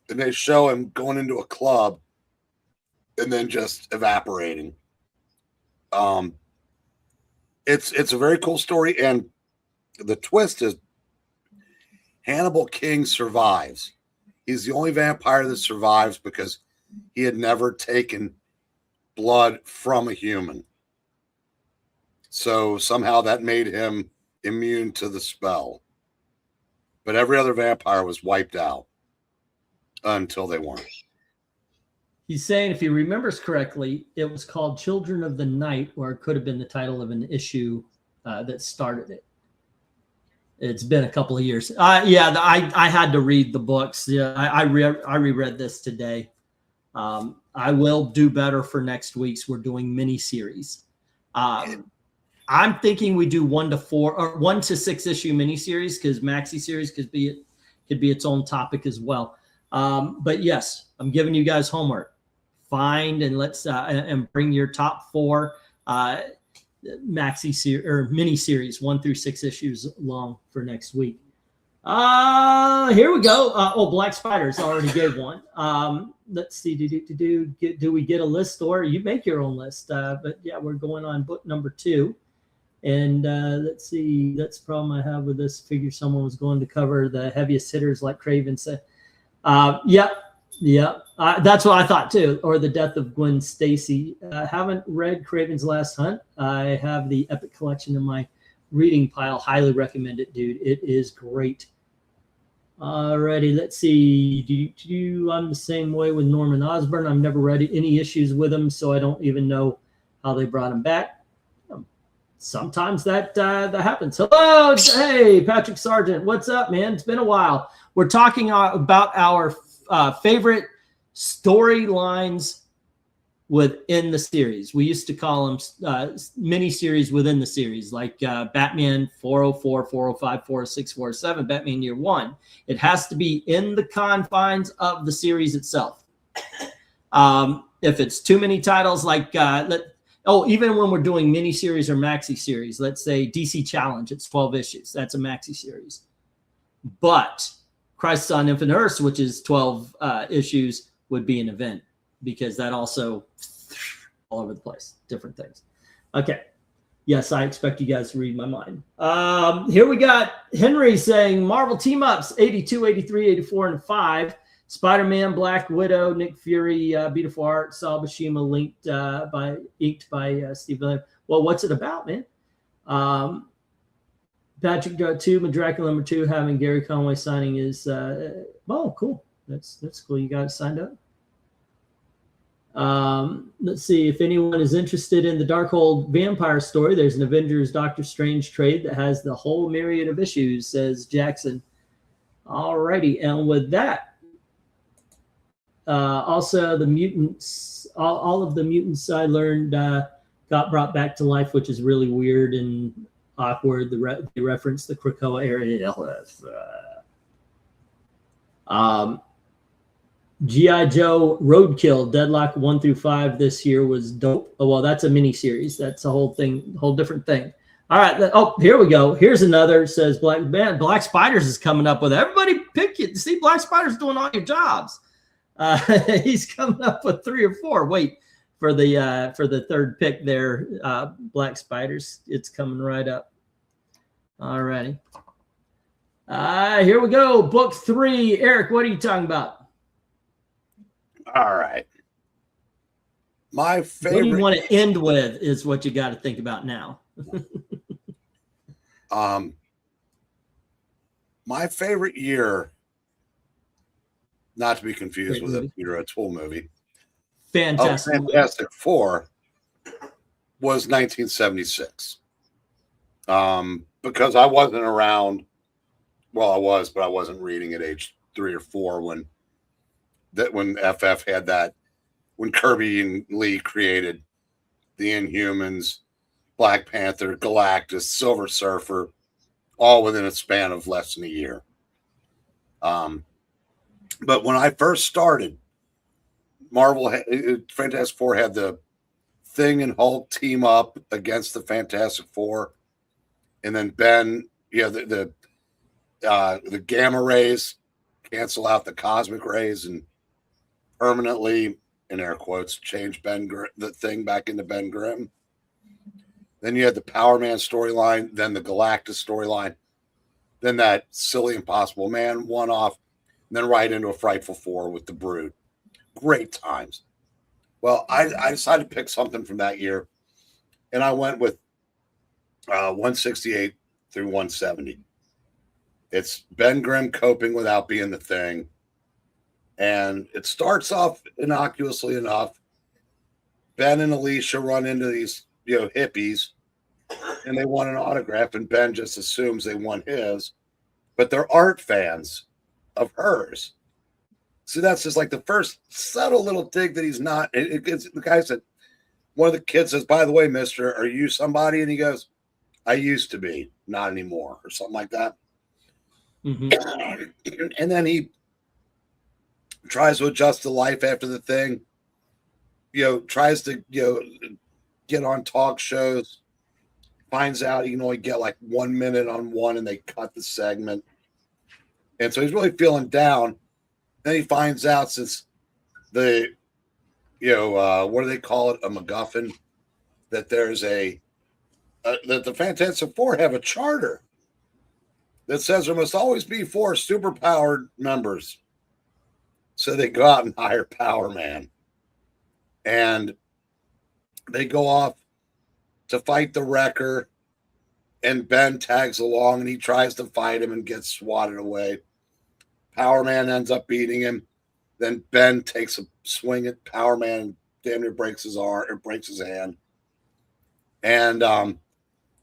And they show him going into a club and then just evaporating. It's a very cool story, and the twist is Hannibal King survives. He's the only vampire that survives because he had never taken blood from a human. So somehow that made him immune to the spell. But every other vampire was wiped out until they weren't. He's saying, if he remembers correctly, it was called Children of the Night, or it could have been the title of an issue that started it. It's been a couple of years. I had to read the books. Yeah, I reread this today. I will do better for next week's. We're doing mini series. I'm thinking we do 1 to 4 or 1 to 6 issue miniseries, because maxi series could be its own topic as well. But yes, I'm giving you guys homework. Find and let's and bring your top 4 maxi series or mini series, 1 through 6 issues long for next week. Here we go. Black Spiders already gave one. Let's see. Do we get a list, or you make your own list? But yeah, we're going on book number 2. And let's see, that's the problem I have with this. Figure someone was going to cover the heaviest hitters like Craven said. Yeah. That's what I thought too. Or the death of Gwen Stacy. Haven't read Craven's Last Hunt. I have the Epic Collection in my reading pile. Highly recommend it, dude. It is great. Alrighty, let's see. I'm the same way with Norman Osborn. I've never read any issues with him, so I don't even know how they brought him back. Sometimes that happens. Hello, hey, Patrick Sargent. What's up, man? It's been a while. We're talking about our favorite storylines within the series. We used to call them mini-series within the series, like Batman 404, 405, 406, 407, Batman Year One. It has to be in the confines of the series itself. If it's too many titles, like even when we're doing mini-series or maxi-series, let's say DC Challenge, it's 12 issues. That's a maxi-series. But Crisis on Infinite Earths, which is 12 issues, would be an event, because that also all over the place, different things. Okay. Yes, I expect you guys to read my mind. Here we got Henry saying Marvel team-ups, 82, 83, 84, and 5. Spider-Man, Black Widow, Nick Fury, beautiful art, Sal Buscema, inked by Steve Lamb. Well, what's it about, man? Patrick 2, Dracula #2, having Gary Conway signing is cool. That's cool. You got it signed up. Let's see if anyone is interested in the Darkhold vampire story. There's an Avengers Doctor Strange trade that has the whole myriad of issues, says Jackson. Alrighty, and with that, also the mutants, all of the mutants I learned got brought back to life, which is really weird and awkward. They reference the Krakoa area. G.I. Joe Roadkill Deadlock 1 through 5 this year was dope. Oh, well, that's a mini series. That's a whole thing, whole different thing. All right. Oh, here we go. Here's another. Says Black Spiders is coming up with everybody. Pick it. See, Black Spiders doing all your jobs. He's coming up with 3 or 4. Wait for the third pick there. Black Spiders. It's coming right up. All righty. Here we go. Book 3. Eric, what are you talking about? All right. My favorite. What do you want to end with is what you got to think about now. My favorite year, not to be confused with a Peter O'Toole movie. Fantastic Four was 1976. Because I wasn't around. Well, I was, but I wasn't reading at age 3 or 4 when FF had that, when Kirby and Lee created the Inhumans, Black Panther, Galactus, Silver Surfer, all within a span of less than a year. But when I first started, Fantastic Four had the Thing and Hulk team up against the Fantastic Four, and then the gamma rays cancel out the cosmic rays and permanently, in air quotes, change the Thing back into Ben Grimm. Then you had the Power Man storyline, then the Galactus storyline, then that silly Impossible Man one-off, and then right into a Frightful Four with the Brood. Great times. Well, I decided to pick something from that year, and I went with 168 through 170. It's Ben Grimm coping without being the Thing. And it starts off innocuously enough. Ben and Alicia run into these, hippies, and they want an autograph, and Ben just assumes they want his, but they're art fans of hers. So that's just like the first subtle little dig that he's not. It's the guy said, one of the kids says, "By the way, mister, are you somebody?" And he goes, "I used to be, not anymore," or something like that. Mm-hmm. And then he tries to adjust to life after the Thing, tries to, get on talk shows, finds out he can only get like 1 minute on one and they cut the segment. And so he's really feeling down. Then he finds out, since the, what do they call it? A MacGuffin, that there's a that the Fantastic Four have a charter that says there must always be 4 superpowered members. So they go out and hire Power Man. And they go off to fight the Wrecker. And Ben tags along and he tries to fight him and gets swatted away. Power Man ends up beating him. Then Ben takes a swing at Power Man and damn near breaks his arm or breaks his hand. And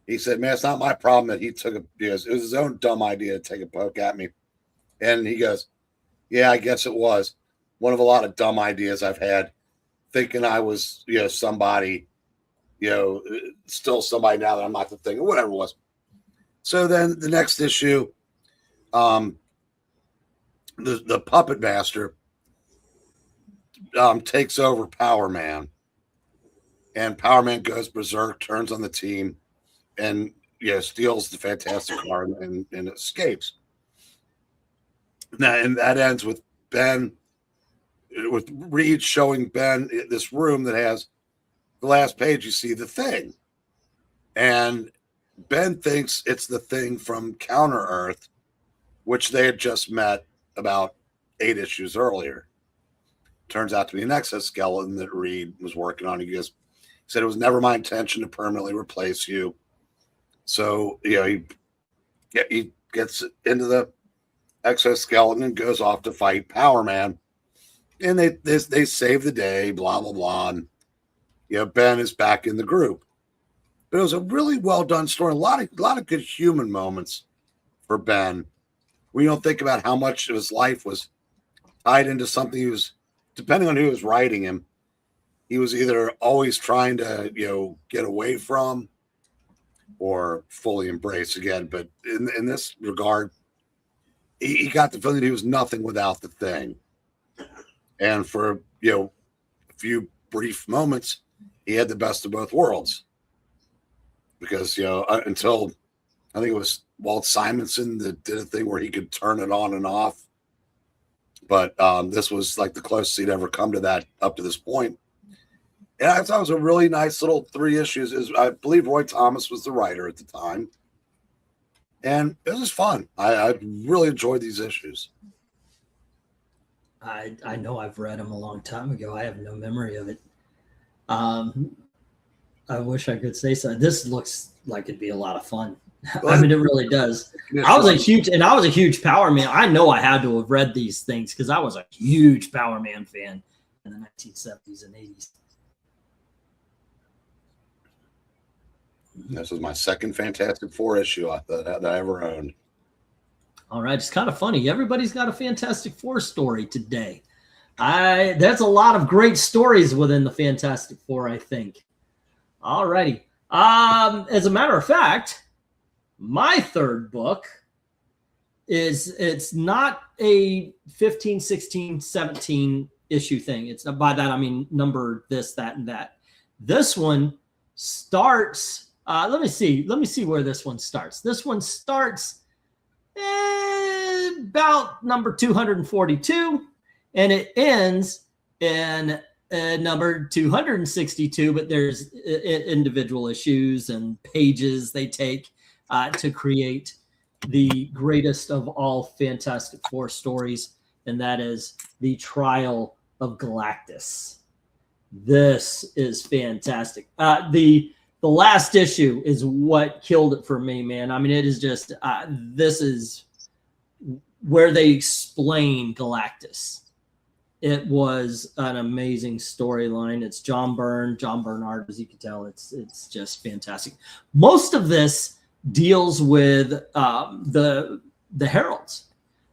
he said, man, it's not my problem that he took it was his own dumb idea to take a poke at me. And he goes, yeah, I guess it was one of a lot of dumb ideas I've had, thinking I was, somebody, still somebody now that I'm not the thing or whatever it was. So then the next issue, the Puppet Master takes over Power Man. And Power Man goes berserk, turns on the team, and steals the Fantastic Car and escapes. Now, and that ends with Ben, with Reed showing Ben this room that has the last page. You see the Thing, and Ben thinks it's the Thing from Counter Earth, which they had just met about 8 issues earlier. Turns out to be an exoskeleton that Reed was working on. He said it was never my intention to permanently replace you. So he gets into the exoskeleton and goes off to fight Power Man, and they save the day. Blah blah blah. And, Ben is back in the group. But it was a really well done story. A lot of good human moments for Ben. We don't think about how much of his life was tied into something he was, depending on who was writing him, he was either always trying to, get away from or fully embrace again. But in this regard, he got the feeling that he was nothing without the Thing. And for, a few brief moments, he had the best of both worlds. Because, until I think it was Walt Simonson that did a thing where he could turn it on and off. But this was like the closest he'd ever come to that up to this point. And I thought it was a really nice little 3 issues. I believe Roy Thomas was the writer at the time. And it was fun. I really enjoyed these issues. I know I've read them a long time ago. I have no memory of it. I wish I could say so. This looks like it'd be a lot of fun. I mean, it really does. I was a huge Power Man. I know I had to have read these things because I was a huge Power Man fan in the 1970s and 80s. This was my second Fantastic Four issue that I ever owned. All right, it's kind of funny. Everybody's got a Fantastic Four story today. There's a lot of great stories within the Fantastic Four, I think. All righty. As a matter of fact, my third book it's not a 15, 16, 17 issue thing. It's not, by that I mean number this, that, and that. This one starts. Let me see where this one starts. This one starts about number 242, and it ends in number 262. But there's individual issues and pages they take to create the greatest of all Fantastic Four stories, and that is the Trial of Galactus. This is fantastic. The last issue is what killed it for me, man. I mean, it is just, this is where they explain Galactus. It was an amazing storyline. It's John Byrne art, as you can tell. It's just fantastic. Most of this deals with the Heralds.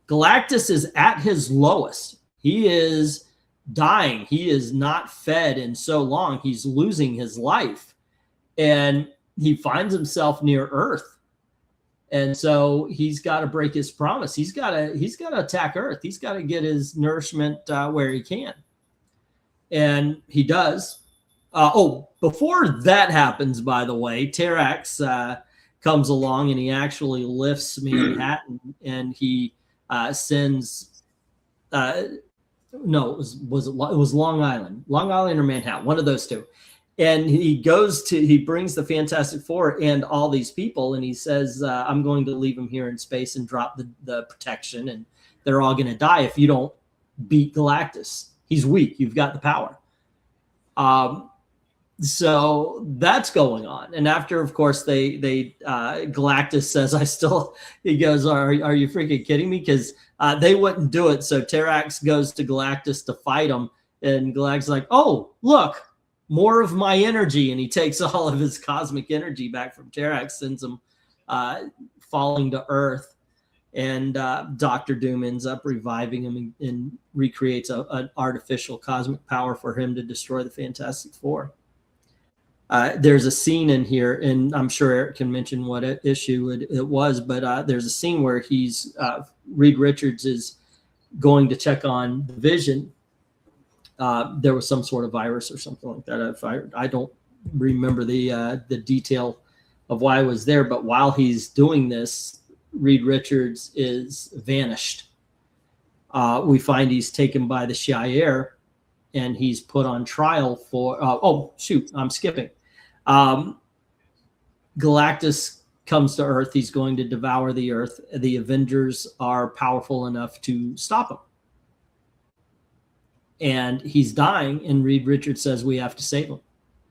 Galactus is at his lowest. He is dying. He is not fed in so long. He's losing his life. And he finds himself near Earth. And so he's got to break his promise. He's got to attack Earth. He's got to get his nourishment where he can. And he does. Before that happens, by the way, Terrax comes along and he actually lifts Manhattan, and he sends it was Long Island or Manhattan, one of those two. And he brings the Fantastic Four and all these people, and he says, I'm going to leave them here in space and drop the protection, and they're all going to die if you don't beat Galactus. He's weak. You've got the power. So that's going on. And after, of course, Galactus says, he goes, are you freaking kidding me? Because they wouldn't do it. So Terrax goes to Galactus to fight him. And Galactus is like, oh, look, more of my energy. And he takes all of his cosmic energy back from Terrax, sends him falling to Earth. And Doctor Doom ends up reviving him and recreates an artificial cosmic power for him to destroy the Fantastic Four. There's a scene in here, and I'm sure Eric can mention what issue it was, but there's a scene where Reed Richards is going to check on Vision. There was some sort of virus or something like that. I don't remember the detail of why I was there, but while he's doing this, Reed Richards is vanished. We find he's taken by the Shi'ar, and he's put on trial for I'm skipping. Galactus comes to Earth. He's going to devour the Earth. The Avengers are powerful enough to stop him. And he's dying, and Reed Richards says, we have to save him.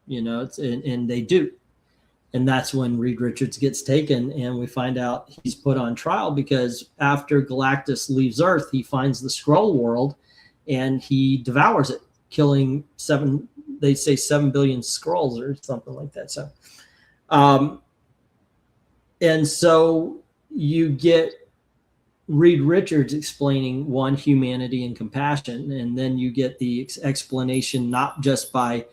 And they do. And that's when Reed Richards gets taken, and we find out he's put on trial because after Galactus leaves Earth, he finds the Skrull world, and he devours it, killing 7 billion Skrulls or something like that. So, and so you get Reed Richards explaining humanity and compassion, and then you get the explanation not just by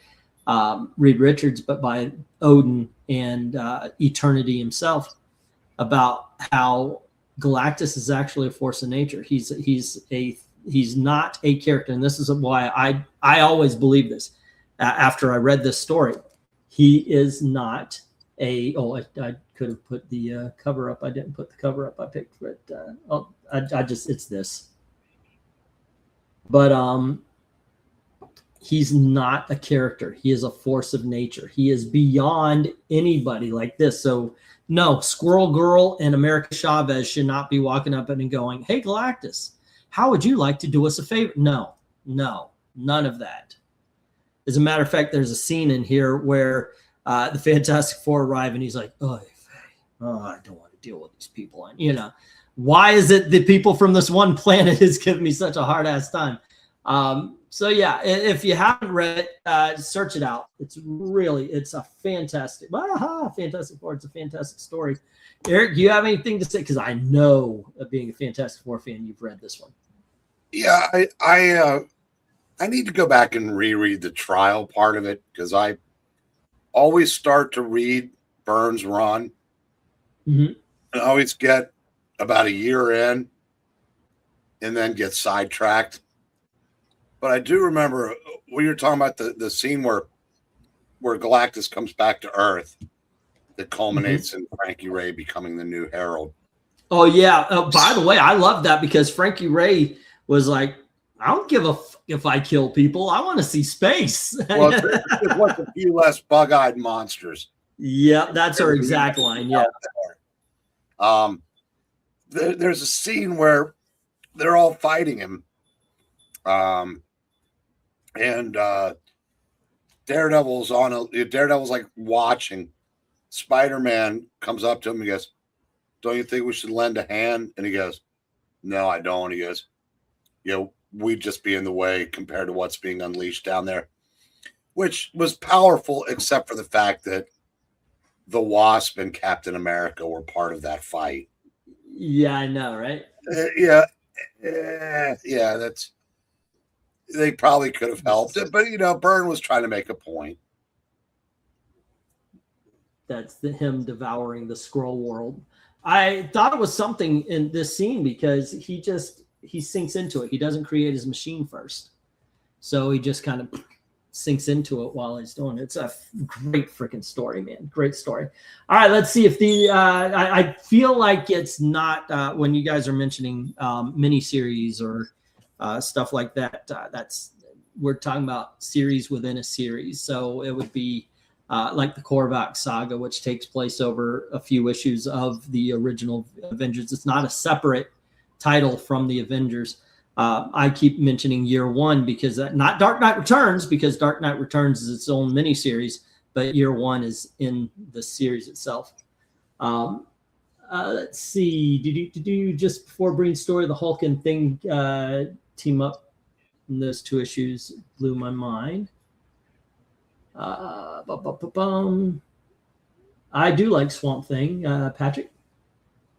Reed Richards, but by Odin and Eternity himself about how Galactus is actually a force of nature. He's not a character, and this is why I always believe this. After I read this story, he is not I could have put the cover up. I didn't put the cover up. I picked it. It's this. But he's not a character. He is a force of nature. He is beyond anybody like this. So no, Squirrel Girl and America Chavez should not be walking up and going, hey, Galactus, how would you like to do us a favor? No, none of that. As a matter of fact, there's a scene in here where the Fantastic Four arrive, and he's like, I don't want to deal with these people. And, why is it the people from this one planet is giving me such a hard-ass time? So, yeah, if you haven't read it, search it out. It's a fantastic Fantastic Four. It's a fantastic story. Eric, do you have anything to say? Because I know, being a Fantastic Four fan, you've read this one. Yeah, I need to go back and reread the trial part of it, because I always start to read Byrne's run and always get about a year in and then get sidetracked. But I do remember when you're talking about the scene where Galactus comes back to Earth that culminates in Frankie Ray becoming the new Herald. Oh, yeah. By the way, I love that because Frankie Ray was like, I don't give a fuck if I kill people. I want to see space. Well, it was a few less bug-eyed monsters. Yeah, that's her exact line. Yeah. There's a scene where they're all fighting him. And Daredevil's like watching. Spider-Man comes up to him and goes, don't you think we should lend a hand? And he goes, no, I don't. He goes, we'd just be in the way compared to what's being unleashed down there, which was powerful, except for the fact that the Wasp and Captain America were part of that fight. Yeah, I know, right? Yeah, they probably could have helped it, but Byrne was trying to make a point. That's him devouring the Skrull world. I thought it was something in this scene because he sinks into it. He doesn't create his machine first. So he just kind of sinks into it while he's doing it. It's a great freaking story, man. Great story. All right, let's see if I feel like it's not when you guys are mentioning miniseries or stuff like that. That's we're talking about series within a series. So it would be like the Korvac saga, which takes place over a few issues of the original Avengers. It's not a separate title from the Avengers. I keep mentioning Year One because not Dark Knight Returns, because Dark Knight Returns is its own miniseries, but Year One is in the series itself. Let's see. Just before Breen's story, the Hulk and Thing team up in those two issues blew my mind. I do like Swamp Thing, Patrick.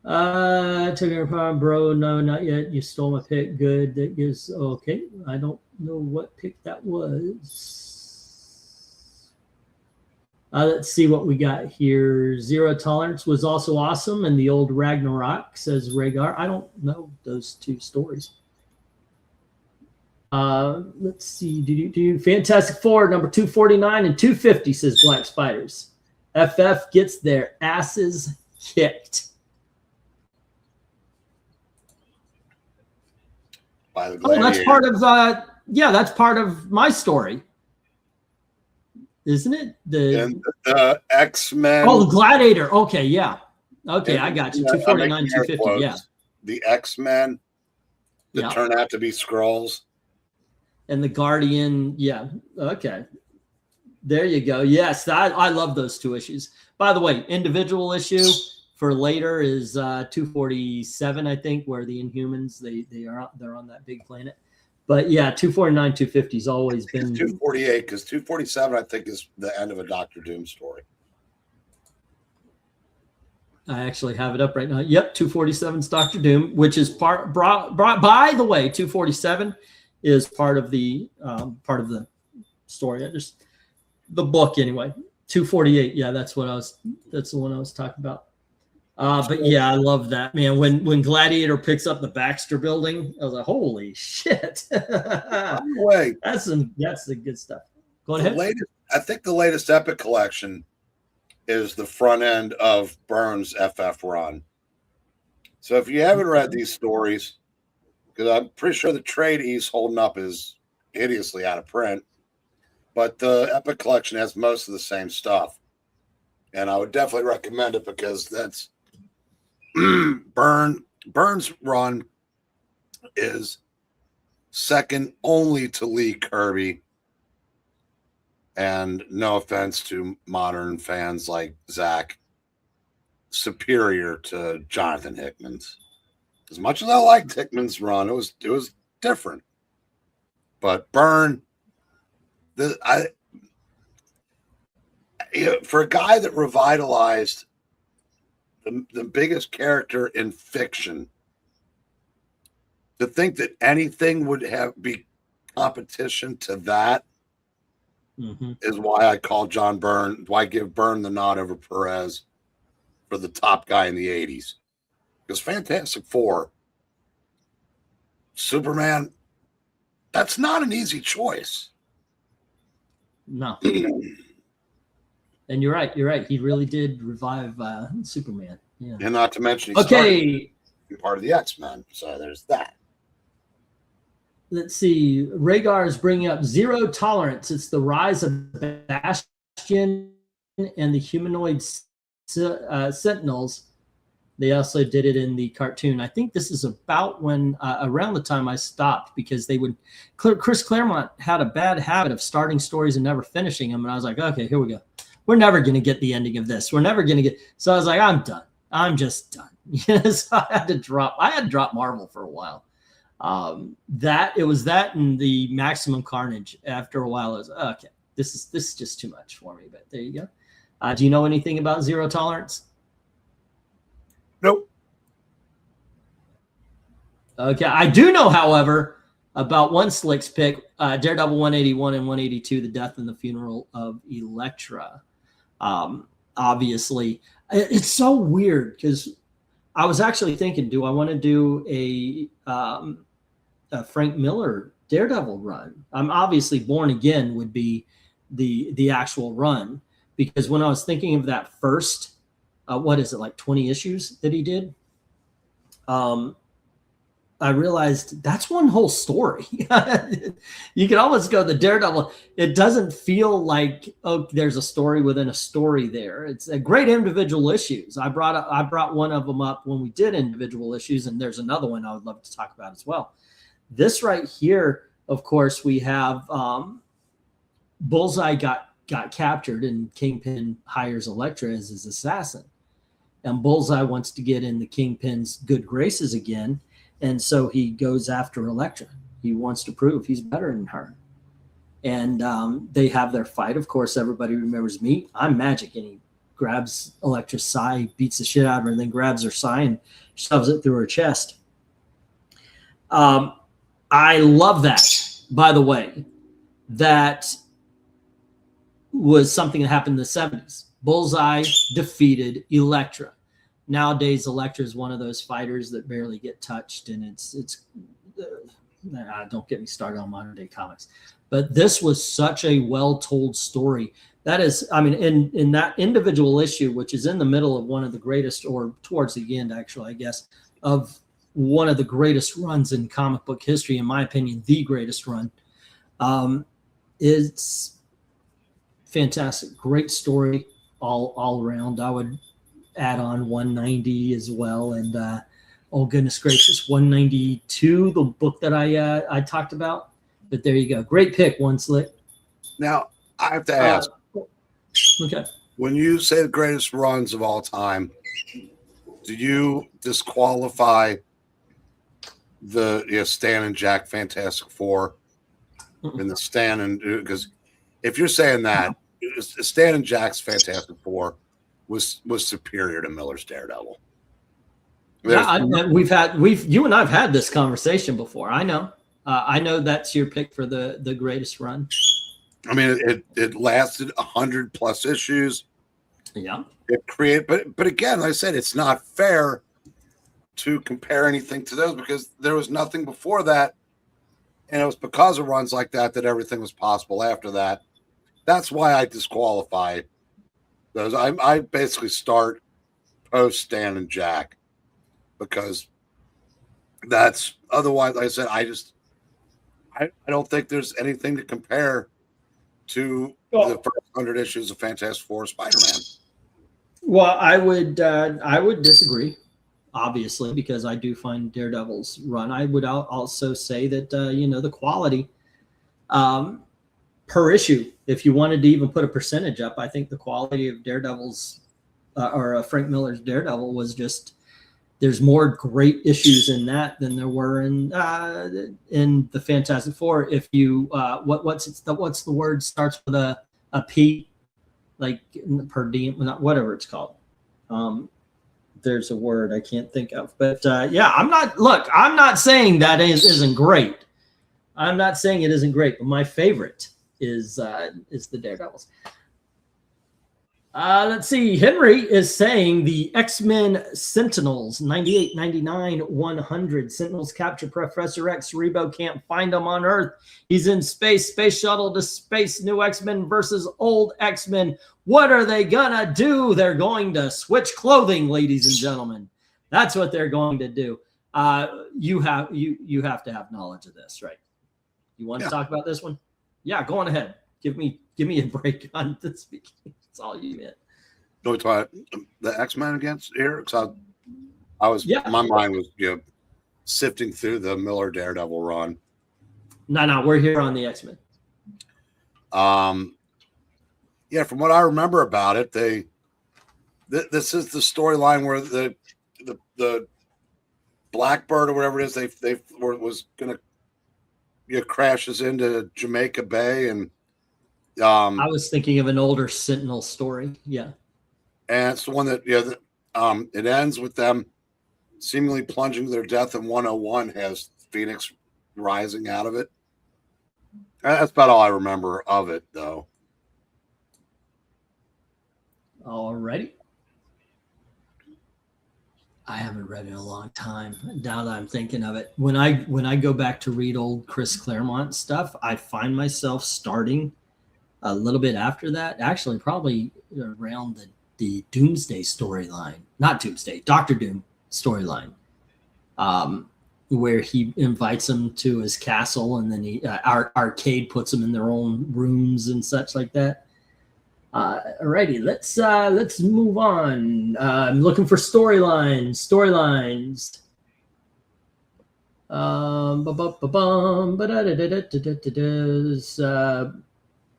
Took it apart, bro. No, not yet. You stole my pick. Good. That gives okay. I don't know what pick that was. Let's see what we got here. Zero Tolerance was also awesome, and the old Ragnarok, says Rhaegar. I don't know those two stories. Let's see. Fantastic Four, number 249 and 250, says Black Spiders. FF gets their asses kicked. By the that's part of that's part of my story. Isn't it? The X-Men. Oh, the Gladiator. Okay, yeah. Okay, I got you. 249, 250, yeah. The X-Men that turn out to be Skrulls. And the Guardian, yeah. Okay. There you go. Yes, I love those two issues. By the way, individual issue for later is 247, I think, where the Inhumans, they're on that big planet. But yeah, 249, 250 has always been 248, because 247, I think, is the end of a Doctor Doom story. I actually have it up right now. Yep, 247's Doctor Doom, which is brought by the way, 247 is part of the story. The book anyway. 248, yeah, that's the one I was talking about. But yeah, I love that, man. When Gladiator picks up the Baxter building, I was like, holy shit. By the way, that's the good stuff. Go ahead. I think the latest Epic collection is the front end of Byrne's FF run. So if you haven't read these stories, because I'm pretty sure the trade he's holding up is hideously out of print, but the Epic collection has most of the same stuff. And I would definitely recommend it, because that's Byrne's run is second only to Lee Kirby. And no offense to modern fans like Zach, superior to Jonathan Hickman's. As much as I liked Hickman's run, it was different. But Byrne, for a guy that revitalized the biggest character in fiction, to think that anything would be competition to that is why I call John Byrne, why I give Byrne the nod over Perez for the top guy in the 80s. Because Fantastic Four, Superman, that's not an easy choice. No. And you're right. He really did revive Superman. Yeah. And not to mention, he's part of the X-Men. So there's that. Let's see. Rhaegar is bringing up Zero Tolerance. It's the rise of Bastion and the humanoid Sentinels. They also did it in the cartoon. I think this is about when around the time I stopped, because Chris Claremont had a bad habit of starting stories and never finishing them. And I was like, okay, here we go. We're never going to get the ending of this. We're never going to get. So I was like, I'm done. I'm just done. So I had to drop Marvel for a while. It was that and the Maximum Carnage. After a while, I was okay. This is just too much for me. But there you go. Do you know anything about Zero Tolerance? Nope. Okay, I do know, however, about one Slick's pick, Daredevil 181 and 182, The Death and the Funeral of Elektra. Obviously, it's so weird, because I was actually thinking, do I want to do a Frank Miller Daredevil run? Obviously Born Again would be the actual run, because when I was thinking of that first, what is it, like 20 issues that he did? I realized that's one whole story. You can almost go the Daredevil. It doesn't feel like, oh, there's a story within a story there. It's a great individual issues. I brought one of them up when we did individual issues, and there's another one I would love to talk about as well. This right here, of course, we have Bullseye got captured, and Kingpin hires Elektra as his assassin. And Bullseye wants to get in the Kingpin's good graces again. And so he goes after Elektra. He wants to prove he's better than her. And they have their fight. Of course, everybody remembers me. I'm Magic. And he grabs Elektra's sai, beats the shit out of her, and then grabs her sai and shoves it through her chest. I love that, by the way. That was something that happened in the 70s. Bullseye defeated Elektra. Nowadays, Elektra is one of those fighters that barely get touched, and it's don't get me started on modern day comics. But this was such a well-told story. That is, I mean, in that individual issue, which is in the middle of one of the greatest, or towards the end, actually, I guess, of one of the greatest runs in comic book history, in my opinion, the greatest run. It's fantastic. Great story all around. I would add on 190 as well. And oh, goodness gracious, 192, the book that I talked about. But there you go. Great pick, One Slick. Now, I have to ask. Okay. When you say the greatest runs of all time, do you disqualify the Stan and Jack Fantastic Four and the Stan and, because if you're saying that, Stan and Jack's Fantastic Four was superior to Miller's Daredevil. Yeah, you and I've had this conversation before. I know that's your pick for the greatest run. I mean, it lasted 100+ issues. Yeah. It created, but again, like I said, it's not fair to compare anything to those because there was nothing before that, and it was because of runs like that that everything was possible after that. That's why I disqualify those. I basically start post Stan and Jack because that's otherwise. Like I said, I don't think there's anything to compare to the first 100 issues of Fantastic Four Spider-Man. Well, I would disagree, obviously, because I do find Daredevil's run. I would also say that the quality per issue, if you wanted to even put a percentage up, I think the quality of Daredevil's or Frank Miller's Daredevil was just, there's more great issues in that than there were in the Fantastic Four. If you what's the word starts with a P, like per diem, whatever it's called. There's a word I can't think of, but yeah, I'm not saying that isn't great. I'm not saying it isn't great, but my favorite is the Daredevils. Let's see. Henry is saying the X-Men Sentinels 98, 99, 100. Sentinels capture Professor X. Rebo can't find him on Earth. He's in space. Space shuttle to space. New X-Men versus old X-Men. What are they gonna do? They're going to switch clothing, ladies and gentlemen. That's what they're going to do. You have to have knowledge of this, right? You want to talk about this one? Yeah, go on ahead. Give me a break on the speaking. That's all you get. No, the X-Men against here. So my mind was sifting through the Miller Daredevil run. No, we're here on the X-Men. Yeah, from what I remember about it, this is the storyline where the Blackbird or whatever it is they was gonna crashes into Jamaica Bay and. I was thinking of an older Sentinel story. Yeah. And it's the one that, it ends with them seemingly plunging to their death, and 101 has Phoenix rising out of it. That's about all I remember of it, though. All righty. I haven't read it in a long time. Now that I'm thinking of it, when I go back to read old Chris Claremont stuff, I find myself starting a little bit after that, actually probably around the Doomsday storyline, not Doomsday, Doctor Doom storyline. where he invites them to his castle, and then he arcade puts them in their own rooms and such like that. Alrighty, let's move on. I'm looking for storylines.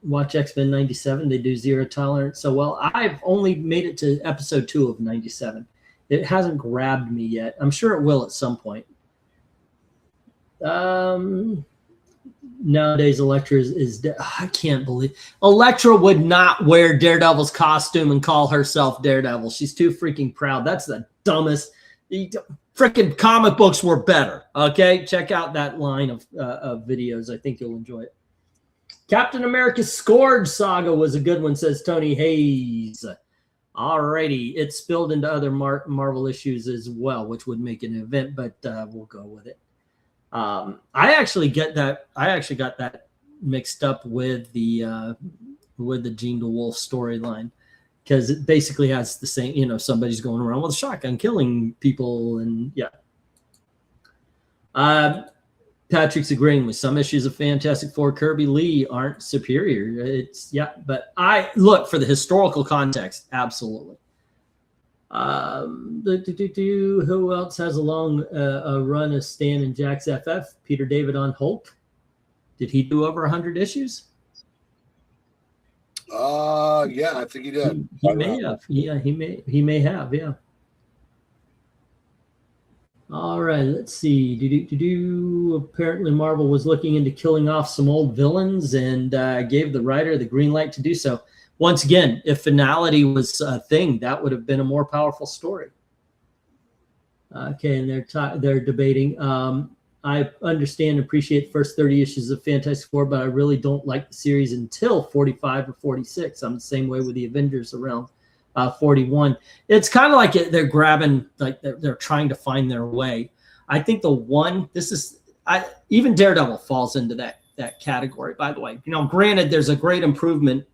Watch X-Men 97. They do Zero Tolerance so well. I've only made it to episode 2 of 97. It hasn't grabbed me yet. I'm sure it will at some point. Nowadays, Elektra is I can't believe Elektra would not wear Daredevil's costume and call herself Daredevil. She's too freaking proud. That's the dumbest. Freaking comic books were better. Okay, check out that line of videos. I think you'll enjoy it. Captain America's Scourge saga was a good one, says Tony Hayes. Alrighty, it spilled into other Marvel issues as well, which would make an event, but we'll go with it. I actually got that mixed up with the Jean DeWolf storyline, because it basically has the same, somebody's going around with a shotgun killing people, and yeah. Patrick's agreeing with some issues of Fantastic Four Kirby Lee aren't superior. But I look for the historical context, absolutely. Who else has a long run as Stan and Jack's FF? Peter David on Hulk. Did he do over 100 issues? Yeah, I think he did. He may have. Yeah, he may have. Yeah. All right, let's see. Apparently, Marvel was looking into killing off some old villains and gave the writer the green light to do so. Once again, if finality was a thing, that would have been a more powerful story. Okay, and they're debating. I understand and appreciate the first 30 issues of Fantastic Four, but I really don't like the series until 45 or 46. I'm the same way with the Avengers around 41. It's kind of like they're grabbing, like they're trying to find their way. I think even Daredevil falls into that category, by the way. Granted, there's a great improvement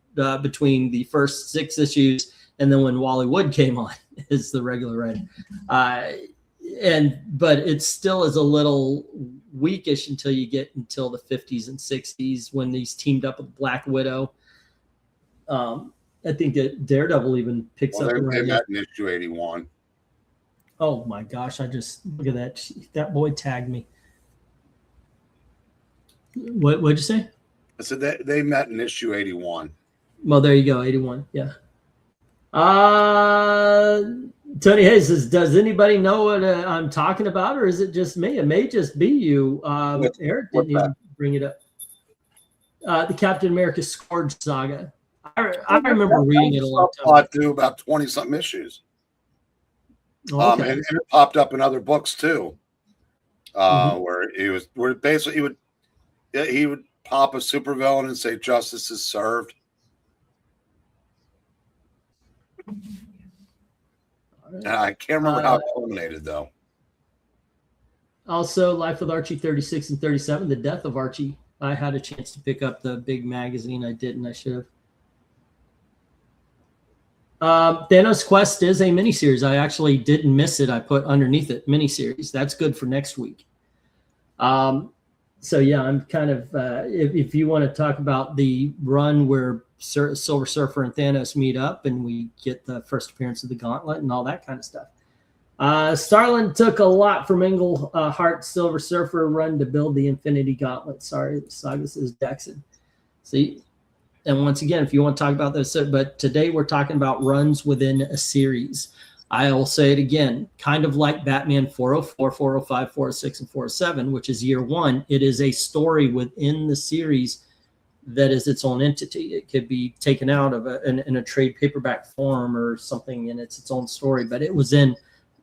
between the first 6 issues and then when Wally Wood came on as the regular writer. But it still is a little weakish until you get until the 50s and 60s when these teamed up with Black Widow. I think that Daredevil even picks up. They met in issue 81. Oh my gosh! Look at that. That boy tagged me. What'd you say? I said they met in issue 81. Well, there you go. 81. Yeah. Tony Hayes says, does anybody know what I'm talking about, or is it just me? It may just be you. Eric didn't even bring it up. The Captain America Scourge saga. I remember reading it a long time ago. Do about 20-something issues. Oh, okay. And it popped up in other books too, where he would pop a supervillain and say justice is served. I can't remember how it culminated though. Also, Life with Archie 36 and 37, the death of Archie. I had a chance to pick up the big magazine. I didn't. I should have. Thanos Quest is a miniseries. I actually didn't miss it. I put underneath it miniseries. That's good for next week. So yeah, I'm kind of if you want to talk about the run where Silver Surfer and Thanos meet up and we get the first appearance of the Gauntlet and all that kind of stuff. Starlin took a lot from Englehart's Silver Surfer run to build the Infinity Gauntlet. Sorry, Saga says Jackson. See. And once again, if you want to talk about this, but today we're talking about runs within a series. I will say it again, kind of like Batman 404, 405, 406, and 407, which is year one. It is a story within the series that is its own entity. It could be taken out of in a trade paperback form or something, and it's its own story. But it was in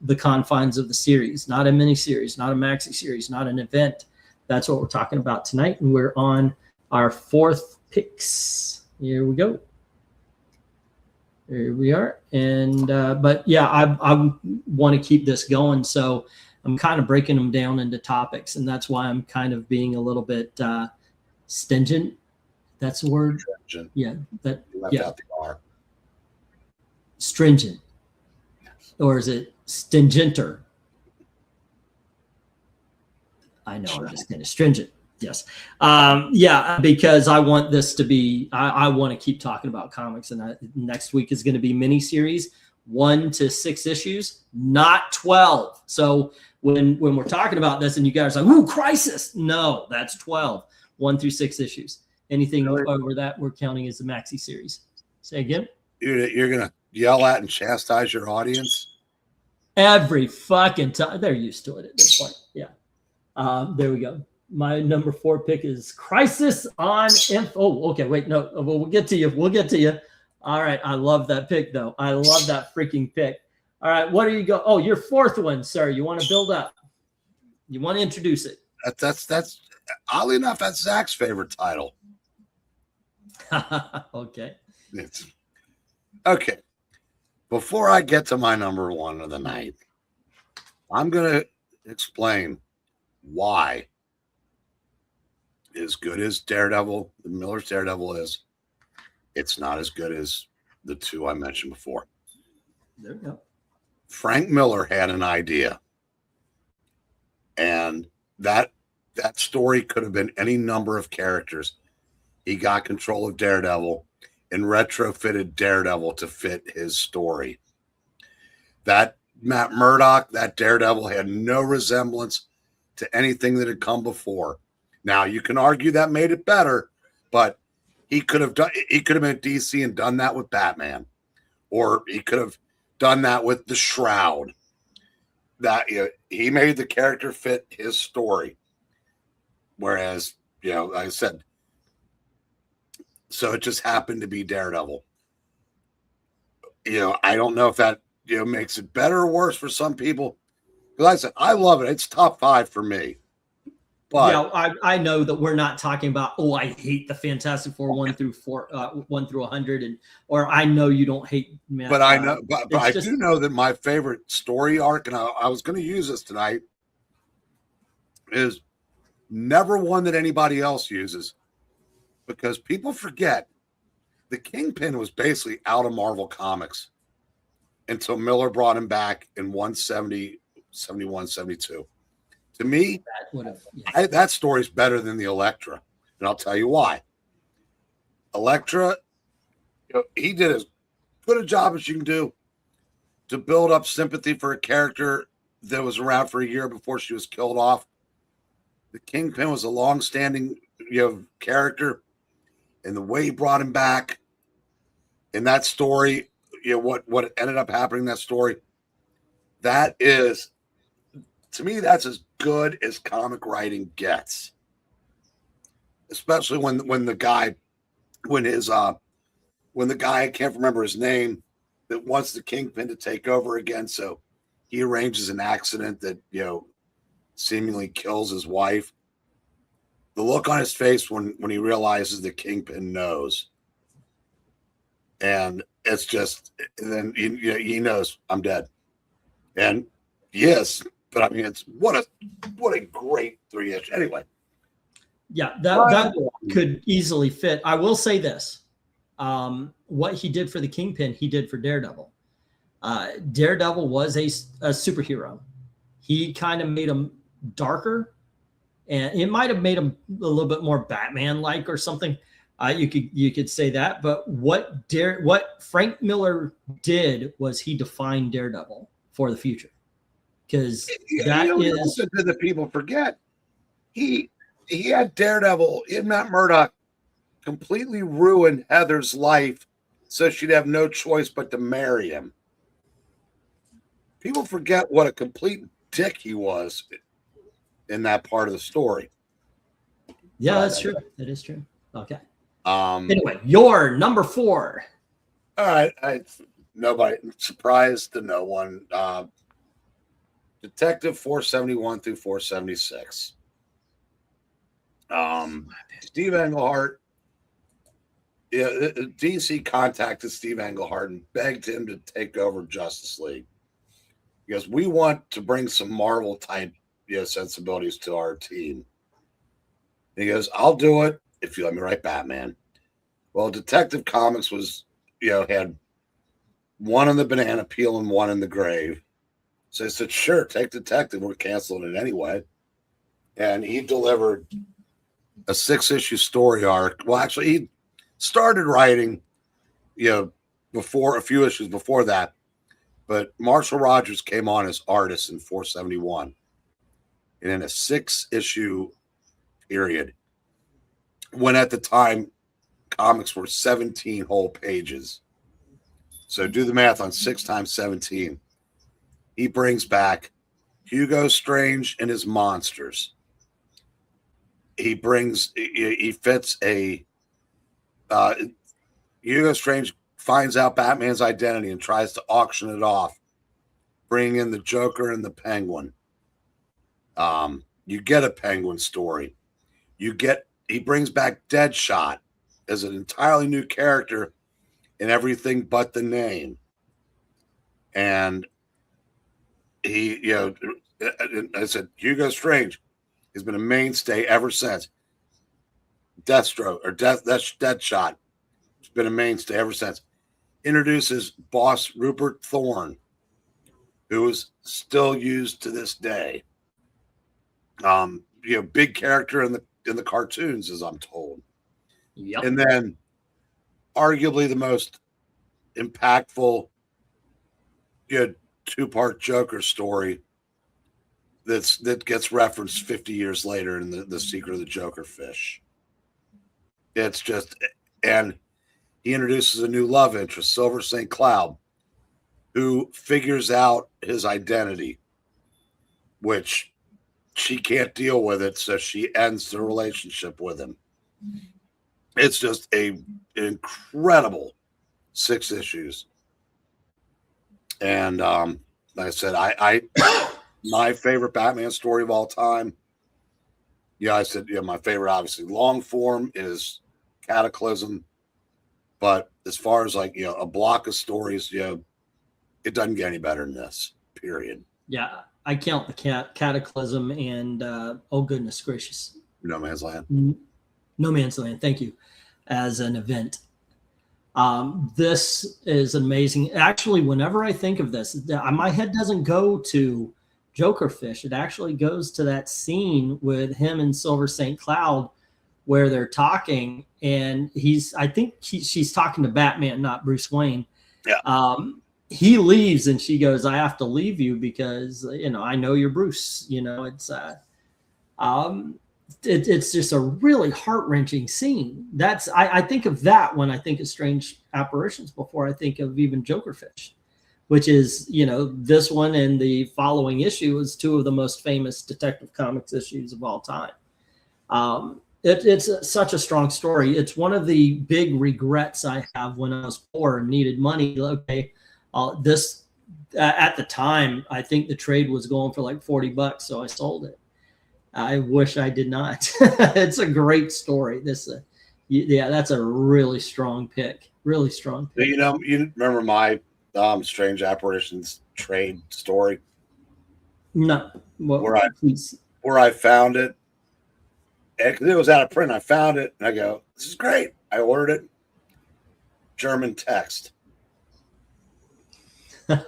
the confines of the series, not a miniseries, not a maxi series, not an event. That's what we're talking about tonight, and we're on our 4th picks. Here we go. Here we are. And but yeah, I want to keep this going, so I'm kind of breaking them down into topics, and that's why I'm kind of being a little bit stingent. That's the word. Stringent. Yeah. That. Left out the R. Stringent. Or is it stingenter? I know I'm just kind of stringent. Yes. Yeah, because I want this to be, I want to keep talking about comics. And next week is going to be mini series, 1 to 6 issues, not 12. So when we're talking about this and you guys are like, ooh, crisis. No, that's 12, 1 through 6 issues. Anything over that we're counting as the maxi series. Say again. You're going to yell at and chastise your audience? Every fucking time. They're used to it at this point. Yeah. There we go. My number 4 pick is Crisis on Info. Oh, okay. Wait, no. We'll get to you. We'll get to you. All right. I love that pick, though. I love that freaking pick. All right. What are you go? Oh, your 4th one, sir. You want to build up? You want to introduce it? That's oddly enough, that's Zach's favorite title. Okay. Okay. Before I get to my number 1 of the night, I'm going to explain why, as good as Daredevil, the Miller's Daredevil is, it's not as good as the 2 I mentioned before. There we go. Frank Miller had an idea, and that story could have been any number of characters. He got control of Daredevil and retrofitted Daredevil to fit his story. That Matt Murdock, that Daredevil, had no resemblance to anything that had come before. Now, you can argue that made it better, but he could have been at DC and done that with Batman, or he could have done that with the Shroud. That he made the character fit his story. Whereas, like I said, so it just happened to be Daredevil. I don't know if that makes it better or worse for some people. Because I said, I love it. It's top 5 for me. But yeah, I know that we're not talking about, oh, I hate the Fantastic Four 1 through 100, or I know you don't hate. But I know, but I do know that my favorite story arc, and I was going to use this tonight, is never one that anybody else uses, because people forget the Kingpin was basically out of Marvel Comics until Miller brought him back in 170, 71, 72. To me, that story's better than the Elektra, and I'll tell you why. Elektra, he did as good a job as you can do to build up sympathy for a character that was around for a year before she was killed off. The Kingpin was a long-standing character, and the way he brought him back in that story, what ended up happening in that story, that is, to me, that's as good as comic writing gets. Especially when the guy, I can't remember his name, that wants the Kingpin to take over again, so he arranges an accident that seemingly kills his wife. The look on his face when he realizes the Kingpin knows, and it's just, and then he knows I'm dead, and yes. But I mean, it's what a great 3-ish. Anyway, yeah, that could easily fit. I will say this: what he did for the Kingpin, he did for Daredevil. Daredevil was a superhero. He kind of made him darker, and it might have made him a little bit more Batman-like or something. You could say that. But what Frank Miller did was he defined Daredevil for the future. Because that is that people forget. He had Daredevil in Matt Murdock completely ruin Heather's life, so she'd have no choice but to marry him. People forget what a complete dick he was in that part of the story. Yeah, that's true. That is true. Okay. Anyway, your number 4. All right. Nobody, surprise to no one. Detective 471 through 476. Steve Englehart. Yeah, DC contacted Steve Englehart and begged him to take over Justice League because we want to bring some Marvel type sensibilities to our team. And he goes, I'll do it if you let me write Batman. Well, Detective Comics was, had one in the banana peel and one in the grave. So I said, sure, take Detective. We're canceling it anyway. and he delivered a 6-issue story arc. Well, actually, he started writing, before a few issues before that, but Marshall Rogers came on as artist in 471, and in a 6-issue period, when at the time comics were 17 whole pages. So do the math on 6 times 17. He brings back Hugo Strange and his monsters. He fits Hugo Strange finds out Batman's identity and tries to auction it off, bringing in the Joker and the Penguin. You get a Penguin story. He brings back Deadshot as an entirely new character in everything but the name. And I said, Hugo Strange has been a mainstay ever since. Deathstroke or Deadshot has been a mainstay ever since. Introduces boss Rupert Thorne, who is still used to this day. Big character in the cartoons, as I'm told. Yep. And then arguably the most impactful 2-part Joker story that gets referenced 50 years later in the Secret of the Joker Fish. It's just, and he introduces a new love interest, Silver St. Cloud, who figures out his identity, which she can't deal with it, so she ends the relationship with him. It's just an incredible 6 issues. And like I said, I my favorite Batman story of all time. I said, my favorite, obviously, long form is Cataclysm. But as far as a block of stories, it doesn't get any better than this, period. Yeah, I count the Cataclysm and oh goodness gracious, No Man's Land. No Man's Land, thank you, as an event. This is amazing. Actually, whenever I think of this, my head doesn't go to Jokerfish. It actually goes to that scene with him and Silver St. Cloud where they're talking, and I think she's talking to Batman, not Bruce Wayne. Yeah. He leaves and she goes, I have to leave you because, I know you're Bruce. It's just a really heart-wrenching scene. I think of that when I think of Strange Apparitions before I think of even Jokerfish, which is, this one and the following issue is 2 of the most famous Detective Comics issues of all time. It's such a strong story. It's one of the big regrets I have when I was poor and needed money. Okay, at the time, I think the trade was going for like $40, so I sold it. I wish I did not. It's a great story. That's a really strong pick. Really strong pick. You remember my Strange Apparitions trade story? No. Where I found it. It was out of print. I found it and I go, this is great. I ordered it. German text. That's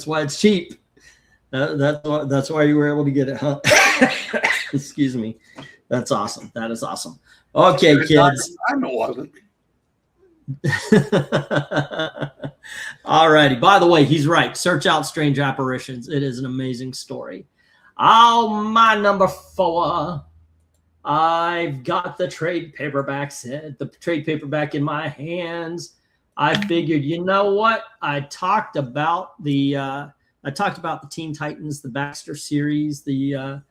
why it's cheap. That's why you were able to get it, huh? Excuse me. That's awesome. That is awesome. Okay, kids. I know it wasn't. All righty. By the way, he's right. Search out Strange Apparitions. It is an amazing story. My number 4. I've got the trade paperback in my hands. I figured, you know what? I talked about the Teen Titans, the Baxter series, the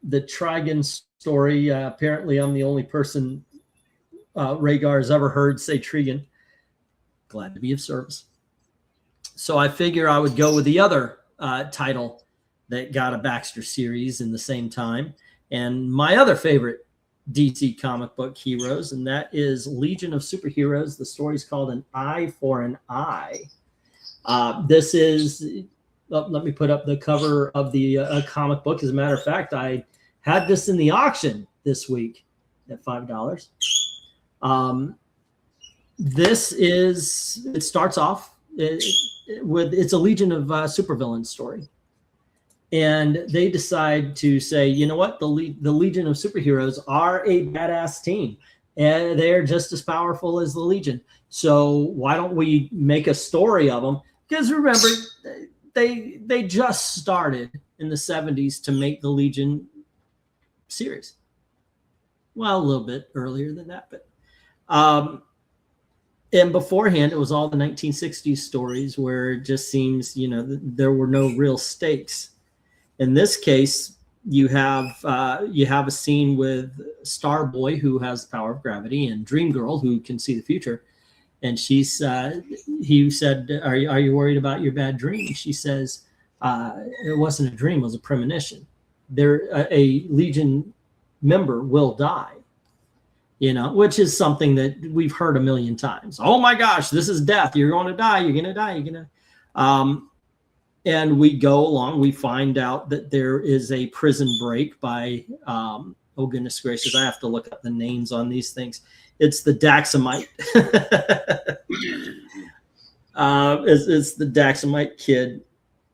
Trigon story. Apparently, I'm the only person Rhaegar has ever heard say Trigon. Glad to be of service. So I figure I would go with the other title that got a Baxter series in the same time, and my other favorite DC comic book heroes, and that is Legion of Superheroes. The story's called An Eye for an Eye. This is, let me put up the cover of the comic book. As a matter of fact, I had this in the auction this week at $5. It starts off with, it's a Legion of supervillains story. And they decide to say, you know what, the Legion of Superheroes are a badass team, and they're just as powerful as the Legion. So why don't we make a story of them? Because remember, they just started in the 70s to make the Legion series. Well, a little bit earlier than that, but and beforehand, it was all the 1960s stories where it just seems, there were no real stakes. In this case, you have a scene with Starboy, who has the power of gravity, and Dream Girl, who can see the future. And he said, are you worried about your bad dream? She says, it wasn't a dream, it was a premonition. A Legion member will die. Which is something that we've heard a million times. Oh my gosh, this is death. You're going to die. You're going to die. You're going to. And we go along. We find out that there is a prison break by, oh goodness gracious, I have to look up the names on these things. It's the Daxamite. It's the Daxamite kid,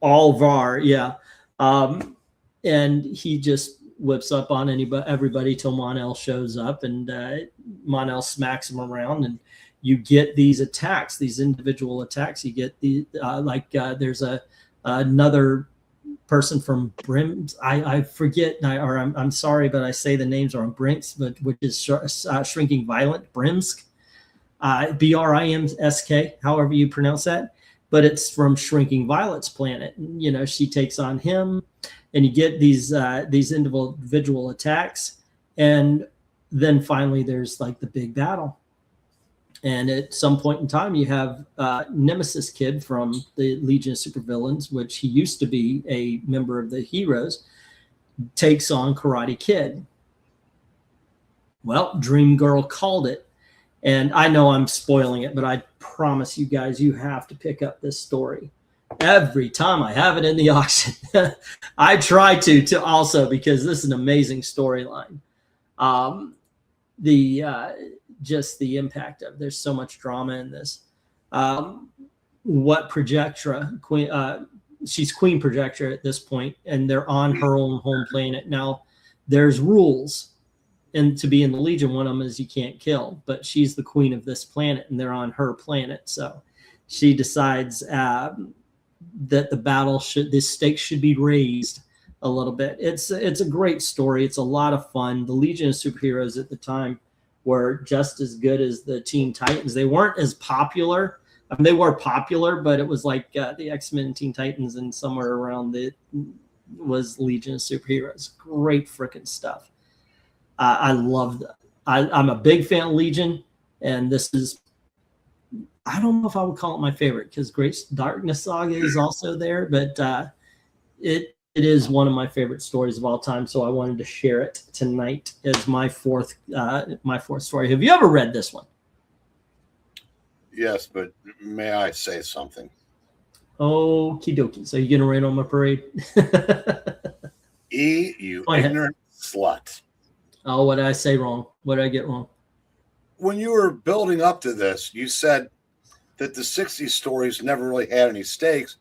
Alvar. Yeah. And he just whips up on everybody till Mon-El shows up, and Mon-El smacks him around, and you get these attacks, these individual attacks. You get there's another person from Brims. I forget, I'm sorry, but I say the names are on Brinks, but which is Shrinking Violet, Brimsk, Brimsk, however you pronounce that. But it's from Shrinking Violet's planet. She takes on him. And you get these individual attacks, and then finally there's like the big battle. And at some point in time, you have Nemesis Kid from the Legion of Supervillains, which he used to be a member of the Heroes, takes on Karate Kid. Well, Dream Girl called it, and I know I'm spoiling it, but I promise you guys, you have to pick up this story. Every time I have it in the auction, I try to also, because this is an amazing storyline. Just the impact of, there's so much drama in this. What Projectra, Queen, she's Queen Projectra at this point, and they're on her own home planet. Now, there's rules, and to be in the Legion, one of them is you can't kill, but she's the queen of this planet, and they're on her planet. So she decides that the stakes should be raised a little bit. It's a great story. It's a lot of fun. The Legion of Superheroes at the time were just as good as the Teen Titans. They weren't as popular. I mean, they were popular, but it was like the X-Men, Teen Titans, and somewhere around was Legion of Superheroes. Great freaking stuff. I loved it. I'm a big fan of Legion, and this is, I don't know if I would call it my favorite, because Great Darkness Saga is also there, but it is one of my favorite stories of all time. So I wanted to share it tonight as my fourth story. Have you ever read this one? Yes, but may I say something? Okie dokie. So you're gonna rain on my parade? You ignorant slut. Oh, what did I say wrong? What did I get wrong? When you were building up to this, you said that the 60s stories never really had any stakes.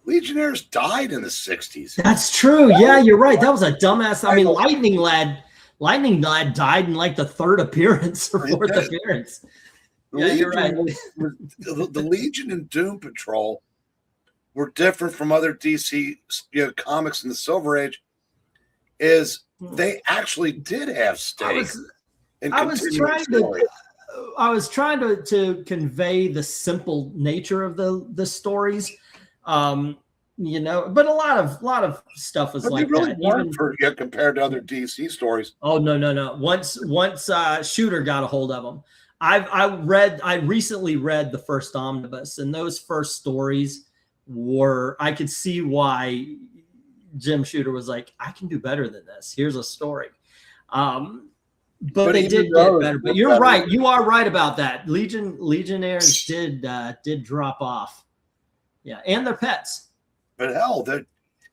Legionnaires died in the 60s. That's true. Yeah, you're right. That was a dumbass. I mean, Lightning Lad died in like the third appearance or fourth appearance. Yeah, you're right. The Legion and Doom Patrol were different from other DC comics in the Silver Age. They actually did have stakes. I was trying to convey the simple nature of the stories, but a lot of stuff was like really that. Compared to other DC stories. Oh no! Once Shooter got a hold of them, I recently read the first omnibus, and those first stories I could see why Jim Shooter was like, I can do better than this. Here's a story. But they did get better. But you're right. You are right about that. Legionnaires did drop off. Yeah, and their pets. But hell,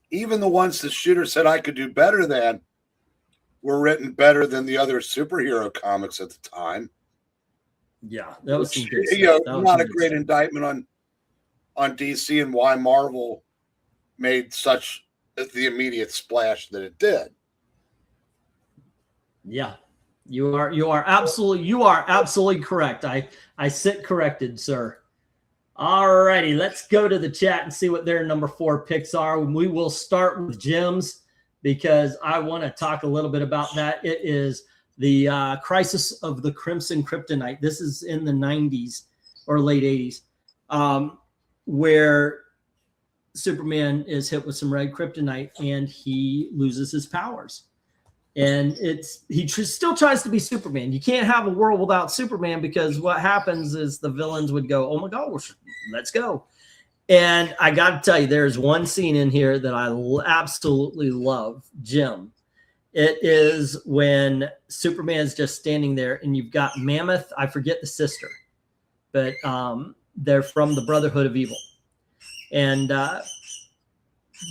even the ones that Shooter said I could do better than were written better than the other superhero comics at the time. Yeah, that was some good stuff. Not a great indictment on DC and why Marvel made such the immediate splash that it did. Yeah, you are absolutely correct. I sit corrected, sir. All righty, let's go to the chat and see what their number 4 picks are. We will start with Jim's because I want to talk a little bit about that. It is the Crisis of the Crimson Kryptonite. This is in the 90s or late 80s, where Superman is hit with some red kryptonite and he loses his powers. And he still tries to be Superman. You can't have a world without Superman, because what happens is the villains would go, oh my gosh, let's go. And I got to tell you, there's one scene in here that I absolutely love, Jim. It is when Superman's just standing there and you've got Mammoth. I forget the sister, but they're from the Brotherhood of Evil. And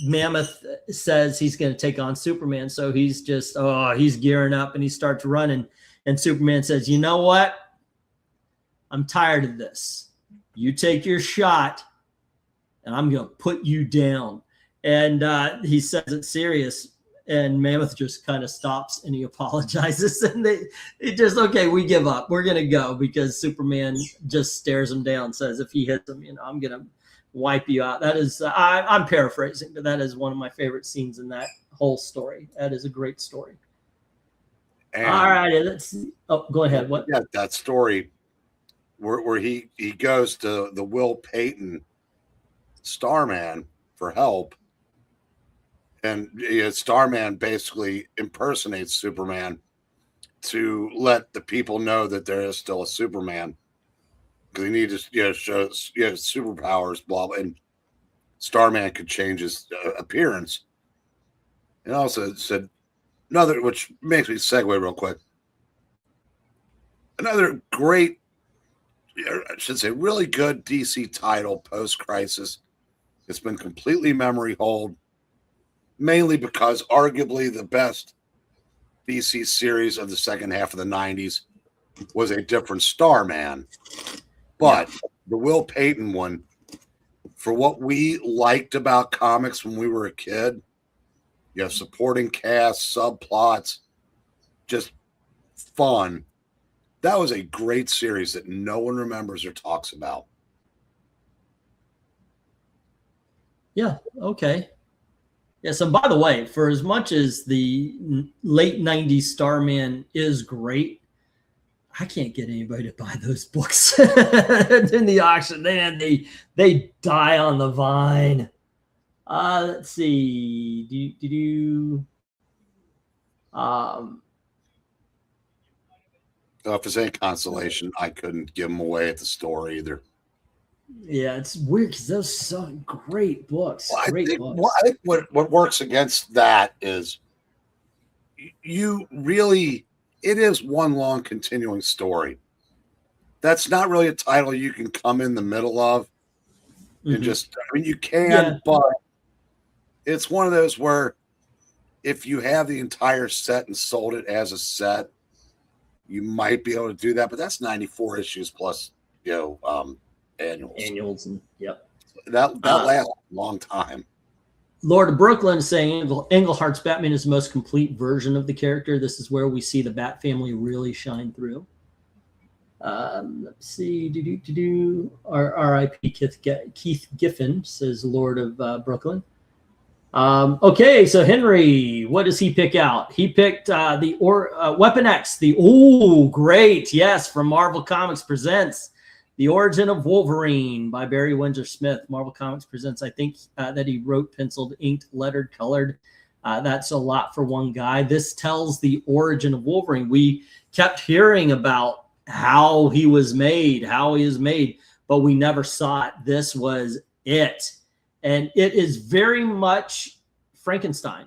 Mammoth says he's going to take on Superman. So he's just, he's gearing up and he starts running. And Superman says, you know what? I'm tired of this. You take your shot and I'm going to put you down. And he says it serious. And Mammoth just kind of stops and he apologizes. And it just, okay, we give up. We're going to go, because Superman just stares him down, says if he hits him, I'm going to wipe you out. That is, I'm paraphrasing, but that is one of my favorite scenes in that whole story. That is a great story. And all right, let's see. Oh, go ahead. What? Yeah, that story where he goes to the Will Payton Starman for help, and Starman basically impersonates Superman to let the people know that there is still a Superman. Because he needs to show superpowers, blah, blah, and Starman could change his appearance. And also said another, which makes me segue real quick. Another great, I should say, really good DC title post-Crisis. It's been completely memory hold, mainly because arguably the best DC series of the second half of the 90s was a different Starman. But the Will Payton one, for what we liked about comics when we were a kid, supporting cast, subplots, just fun. That was a great series that no one remembers or talks about. Yeah, okay. Yes, and by the way, for as much as the late 90s Starman is great, I can't get anybody to buy those books in the auction. They die on the vine. Let's see. If it's any consolation, I couldn't give them away at the store either. Yeah, it's weird because those are so great books. Well, I think what works against that is it is one long continuing story. That's not really a title you can come in the middle of and you can, but it's one of those where if you have the entire set and sold it as a set, you might be able to do that, but that's 94 issues plus, annuals. And yep. That lasts a long time. Lord of Brooklyn is saying Englehart's Batman is the most complete version of the character. This is where we see the Bat family really shine through. Let's see. R.I.P. Keith Giffen, says Lord of Brooklyn. Okay, so Henry, what does he pick out? He picked Weapon X. Great. Yes, from Marvel Comics presents The Origin of Wolverine by Barry Windsor Smith. Marvel Comics presents, I think that he wrote, penciled, inked, lettered, colored. That's a lot for one guy. This tells the origin of Wolverine. We kept hearing about how he was made, but we never saw it. This was it. And it is very much Frankenstein.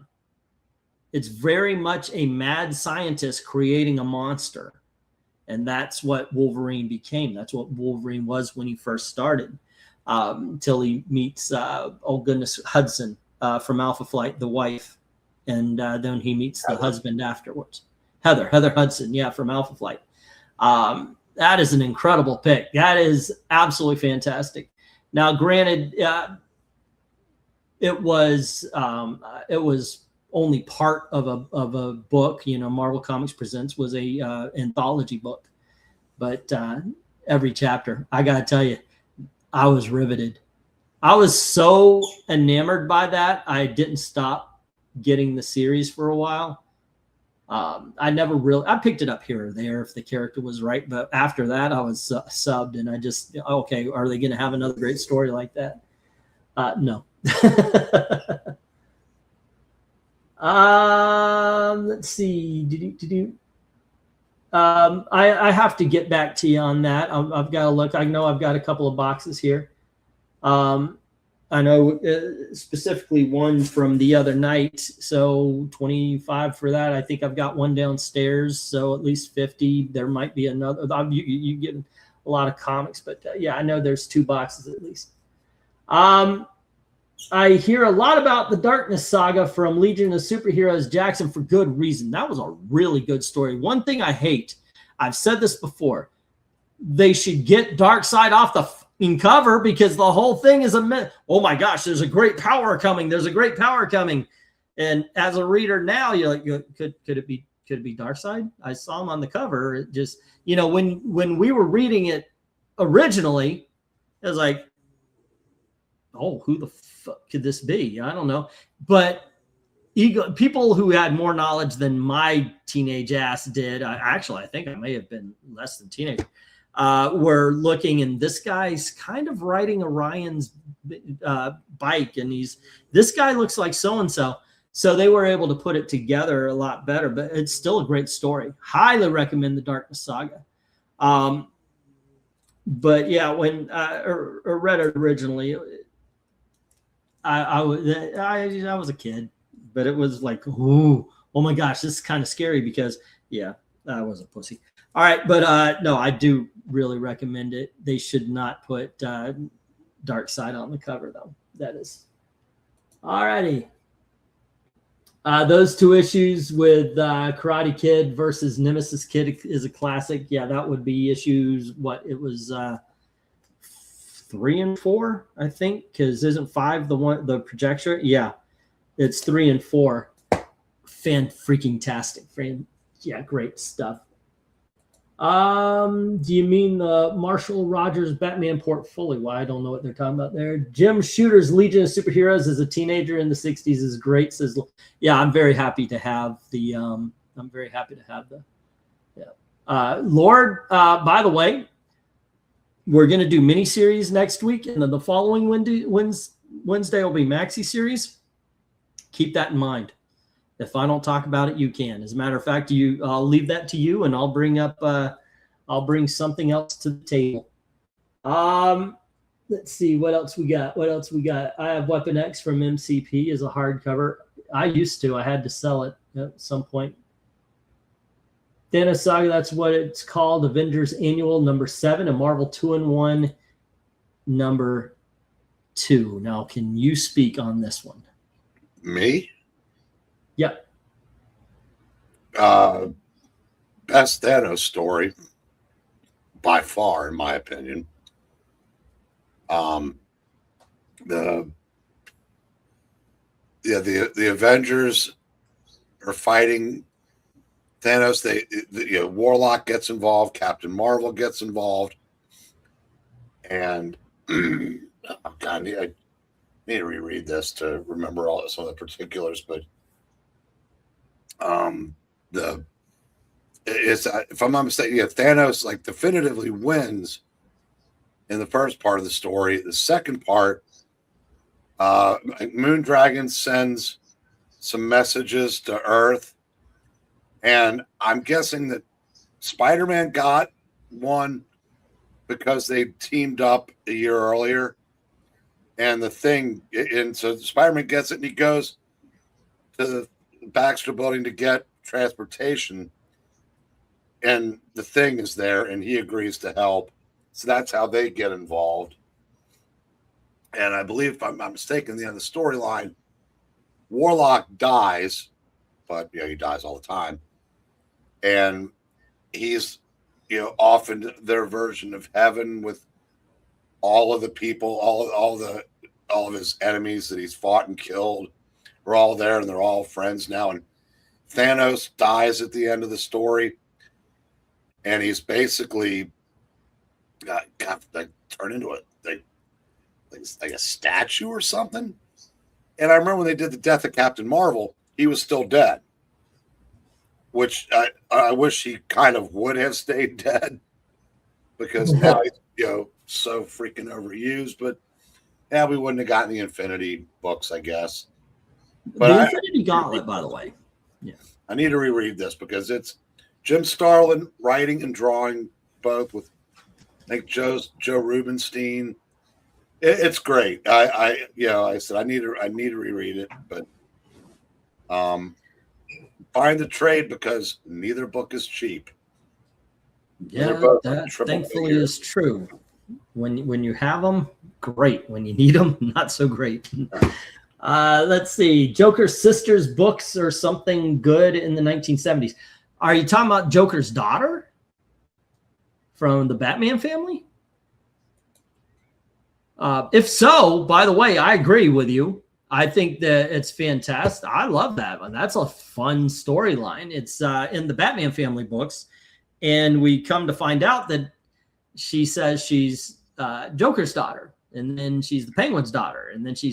It's very much a mad scientist creating a monster. And that's what Wolverine became. That's what Wolverine was when he first started, till he meets, Hudson from Alpha Flight, the wife. And then he meets the husband afterwards. Heather Hudson, from Alpha Flight. That is an incredible pick. That is absolutely fantastic. Now, granted, it was only part of a book. Marvel Comics Presents was a anthology book, but every chapter, I gotta tell you, I was riveted. I was so enamored by that, I didn't stop getting the series for a while. I picked it up here or there if the character was right, but after that I was subbed, and I just, okay, are they going to have another great story like that? No. Let's see. I have to get back to you on that. I've got to look. I know I've got a couple of boxes here. I know specifically one from the other night, so 25 for that. I think I've got one downstairs, so at least 50. There might be another. You get a lot of comics, but yeah, I know there's 2 boxes at least. I hear a lot about the Darkness Saga from Legion of Superheroes Jackson for good reason. That was a really good story. One thing I hate, I've said this before, they should get Darkseid off the cover, because the whole thing is oh my gosh, there's a great power coming. There's a great power coming. And as a reader now, you're like, could it be Darkseid? I saw him on the cover. It just, when we were reading it originally, it was like, oh, who the fuck could this be? I don't know. But people who had more knowledge than my teenage ass did, I think I may have been less than teenager, were looking, and this guy's kind of riding Orion's bike, and this guy looks like so-and-so. So they were able to put it together a lot better, but it's still a great story. Highly recommend the Darkness Saga. But yeah, when I read it originally, I was a kid, but it was like, oh my gosh, this is kind of scary, because yeah, I was a pussy. All right, but no, I do really recommend it. They should not put Darkseid on the cover, though. That is. All righty. Those 2 issues with Karate Kid versus Nemesis Kid is a classic. Yeah, that would be issues, it was 3 and 4, I think, because isn't 5 the projection? Yeah, it's 3 and 4. Fan-freaking-tastic. Yeah, great stuff. Do you mean the Marshall Rogers Batman portfolio? I don't know what they're talking about there. Jim Shooter's Legion of Superheroes as a teenager in the 60s is great. Says, yeah, I'm very happy to have the Lord, by the way, we're going to do miniseries next week, and then the following Wednesday will be maxi series. Keep that in mind. If I don't talk about it, you can. As a matter of fact, I'll leave that to you, and I'll bring something else to the table. Let's see what else we got. I have Weapon X from MCP as a hardcover. I used to. I had to sell it at some point. Thanos Saga, that's what it's called. Avengers Annual number 7, and Marvel 2-in-1 number 2. Now, can you speak on this one? Me? Yep. Best Thanos story by far, in my opinion. The Avengers are fighting Thanos. Warlock gets involved, Captain Marvel gets involved, and oh God, I need to reread this to remember some of the particulars, but if I'm not mistaken, Thanos definitively wins in the first part of the story. The second part, Moondragon sends some messages to Earth, and I'm guessing that Spider-Man got one because they teamed up a year earlier, and so Spider-Man gets it, and he goes to the Baxter Building to get transportation, and the Thing is there, and he agrees to help. So that's how they get involved. And I believe, if I'm not mistaken, the storyline, Warlock dies, but he dies all the time, and he's off in their version of heaven with all of the people, all the all of his enemies that he's fought and killed are all there, and they're all friends now. And Thanos dies at the end of the story, and he's basically got like turned into like a statue or something. And I remember when they did the death of Captain Marvel, he was still dead, which I wish he kind of would have stayed dead, because now he's so freaking overused. But yeah, we wouldn't have gotten the Infinity books, I guess. But the Infinity Gauntlet, by the way. Yeah, I need to reread this because it's Jim Starlin writing and drawing both with, I think, Joe Rubenstein. It's great. I said I need to reread it, but find the trade because neither book is cheap. Yeah, that thankfully is true. When you have them, great. When you need them, not so great. Let's see. Joker's sister's books or something good in the 1970s. Are you talking about Joker's daughter from the Batman family? If so, by the way, I agree with you. I think that it's fantastic. I love that one. That's a fun storyline. It's in the Batman family books, and we come to find out that she says she's Joker's daughter, and then she's the Penguin's daughter, and then she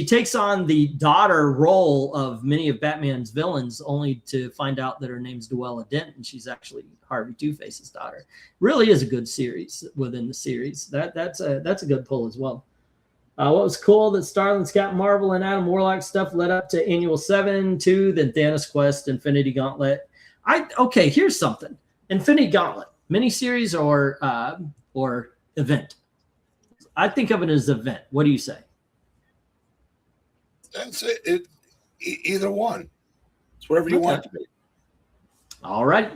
takes on the daughter role of many of Batman's villains, only to find out that her name's Duella Dent, and she's actually Harvey Two-Face's daughter. Really is a good series within the series. That's a good pull as well. What was cool that Starlin's Captain Marvel and Adam Warlock stuff led up to Annual 7, 2, then Thanos Quest, Infinity Gauntlet. Okay, here's something. Infinity Gauntlet, miniseries or event? I think of it as event. What do you say? That's it. Either one. It's whatever you want it to be. All right.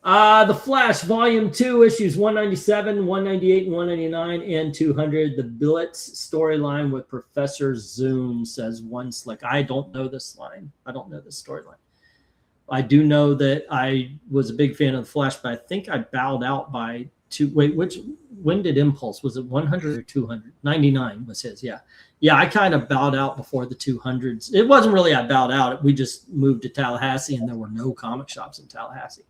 The Flash, Volume 2, issues 197, 198, 199, and 200. The Blitz storyline with Professor Zoom, says One Slick. I don't know this line. I don't know this storyline. I do know that I was a big fan of The Flash, but I think I bowed out by two. Wait, when did Impulse? Was it 100 or 200? 99 was his, yeah. Yeah, I kind of bowed out before the 200s. It wasn't really I bowed out. We just moved to Tallahassee, and there were no comic shops in Tallahassee.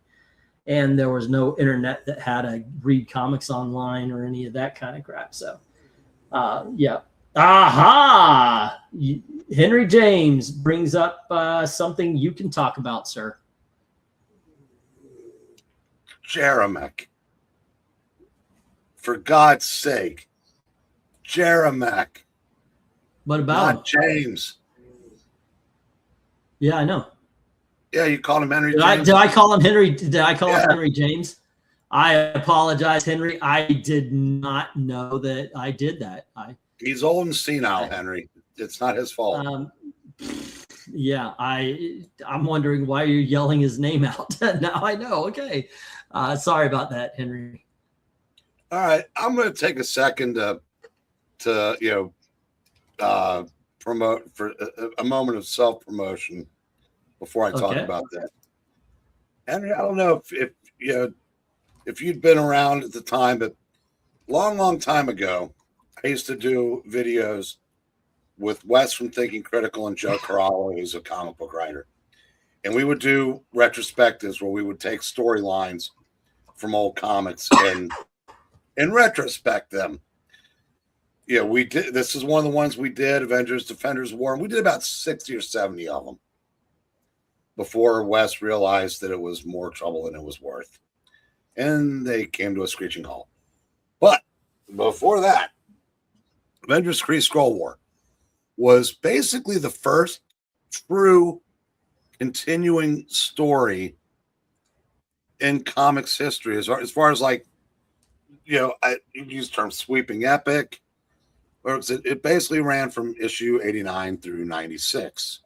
And there was no internet that had to read comics online or any of that kind of crap. So, yeah. Aha! Henry James brings up something you can talk about, sir. Jeramek. For God's sake. Jeramek. What about Not James? Yeah, I know. Yeah, you called him Henry James. Did I call him Henry? Did I call him Henry James? I apologize, Henry. I did not know that I did that. He's old and senile, Henry. It's not his fault. Yeah, I'm wondering why you're yelling his name out. Now I know. Okay. Sorry about that, Henry. All right. I'm going to take a second to promote for a moment of self-promotion before I talk about that. Henry, I don't know if you'd been around at the time, but long time ago, I used to do videos with Wes from Thinking Critical and Joe Corallo, who's a comic book writer. And we would do retrospectives where we would take storylines from old comics and retrospect them. Yeah, we did. This is one of the ones we did, Avengers, Defenders, War. And we did about 60 or 70 of them before Wes realized that it was more trouble than it was worth. And they came to a screeching halt. But before that, Avengers Kree Skrull War was basically the first true continuing story in comics history. As far as like, I use the term sweeping epic. Or it basically ran from issue 89 through 96.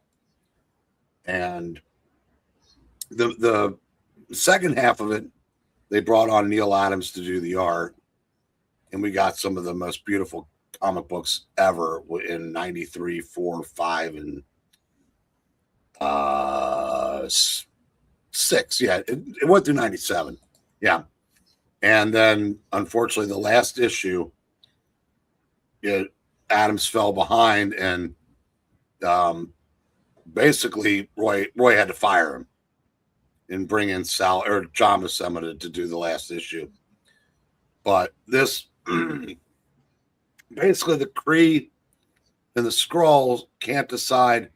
And the second half of it, they brought on Neil Adams to do the art. And we got some of the most beautiful comic books ever in 93, 4, 5, and 6. Yeah, it went through 97. Yeah. And then, unfortunately, the last issue, Adams fell behind, and basically Roy had to fire him and bring in John Buscema to do the last issue. But this basically the Kree and the Skrulls can't decide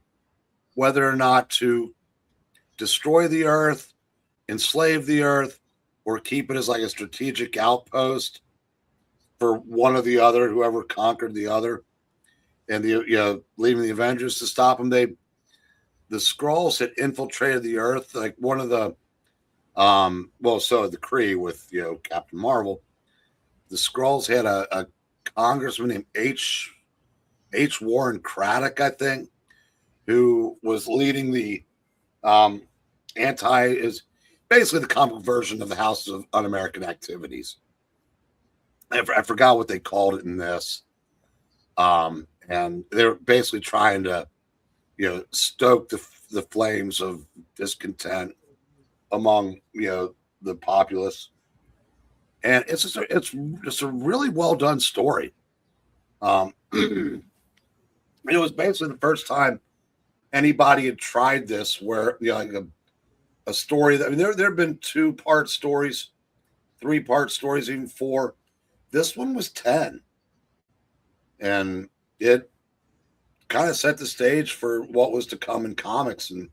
whether or not to destroy the Earth, enslave the Earth, or keep it as like a strategic outpost for one or the other, whoever conquered the other, and leaving the Avengers to stop them. The Skrulls had infiltrated the Earth, like one of the so had the Kree with Captain Marvel. The Skrulls had a congressman named H. Warren Craddock, I think, who was leading the is basically the comic version of the House of Un-American Activities. I forgot what they called it in this. And they're basically trying to, stoke the flames of discontent among, the populace. And it's just a really well done story. It was basically the first time anybody had tried this, where like a story that there have been 2-part stories, 3-part stories, even 4. This one was 10, and it kind of set the stage for what was to come in comics. And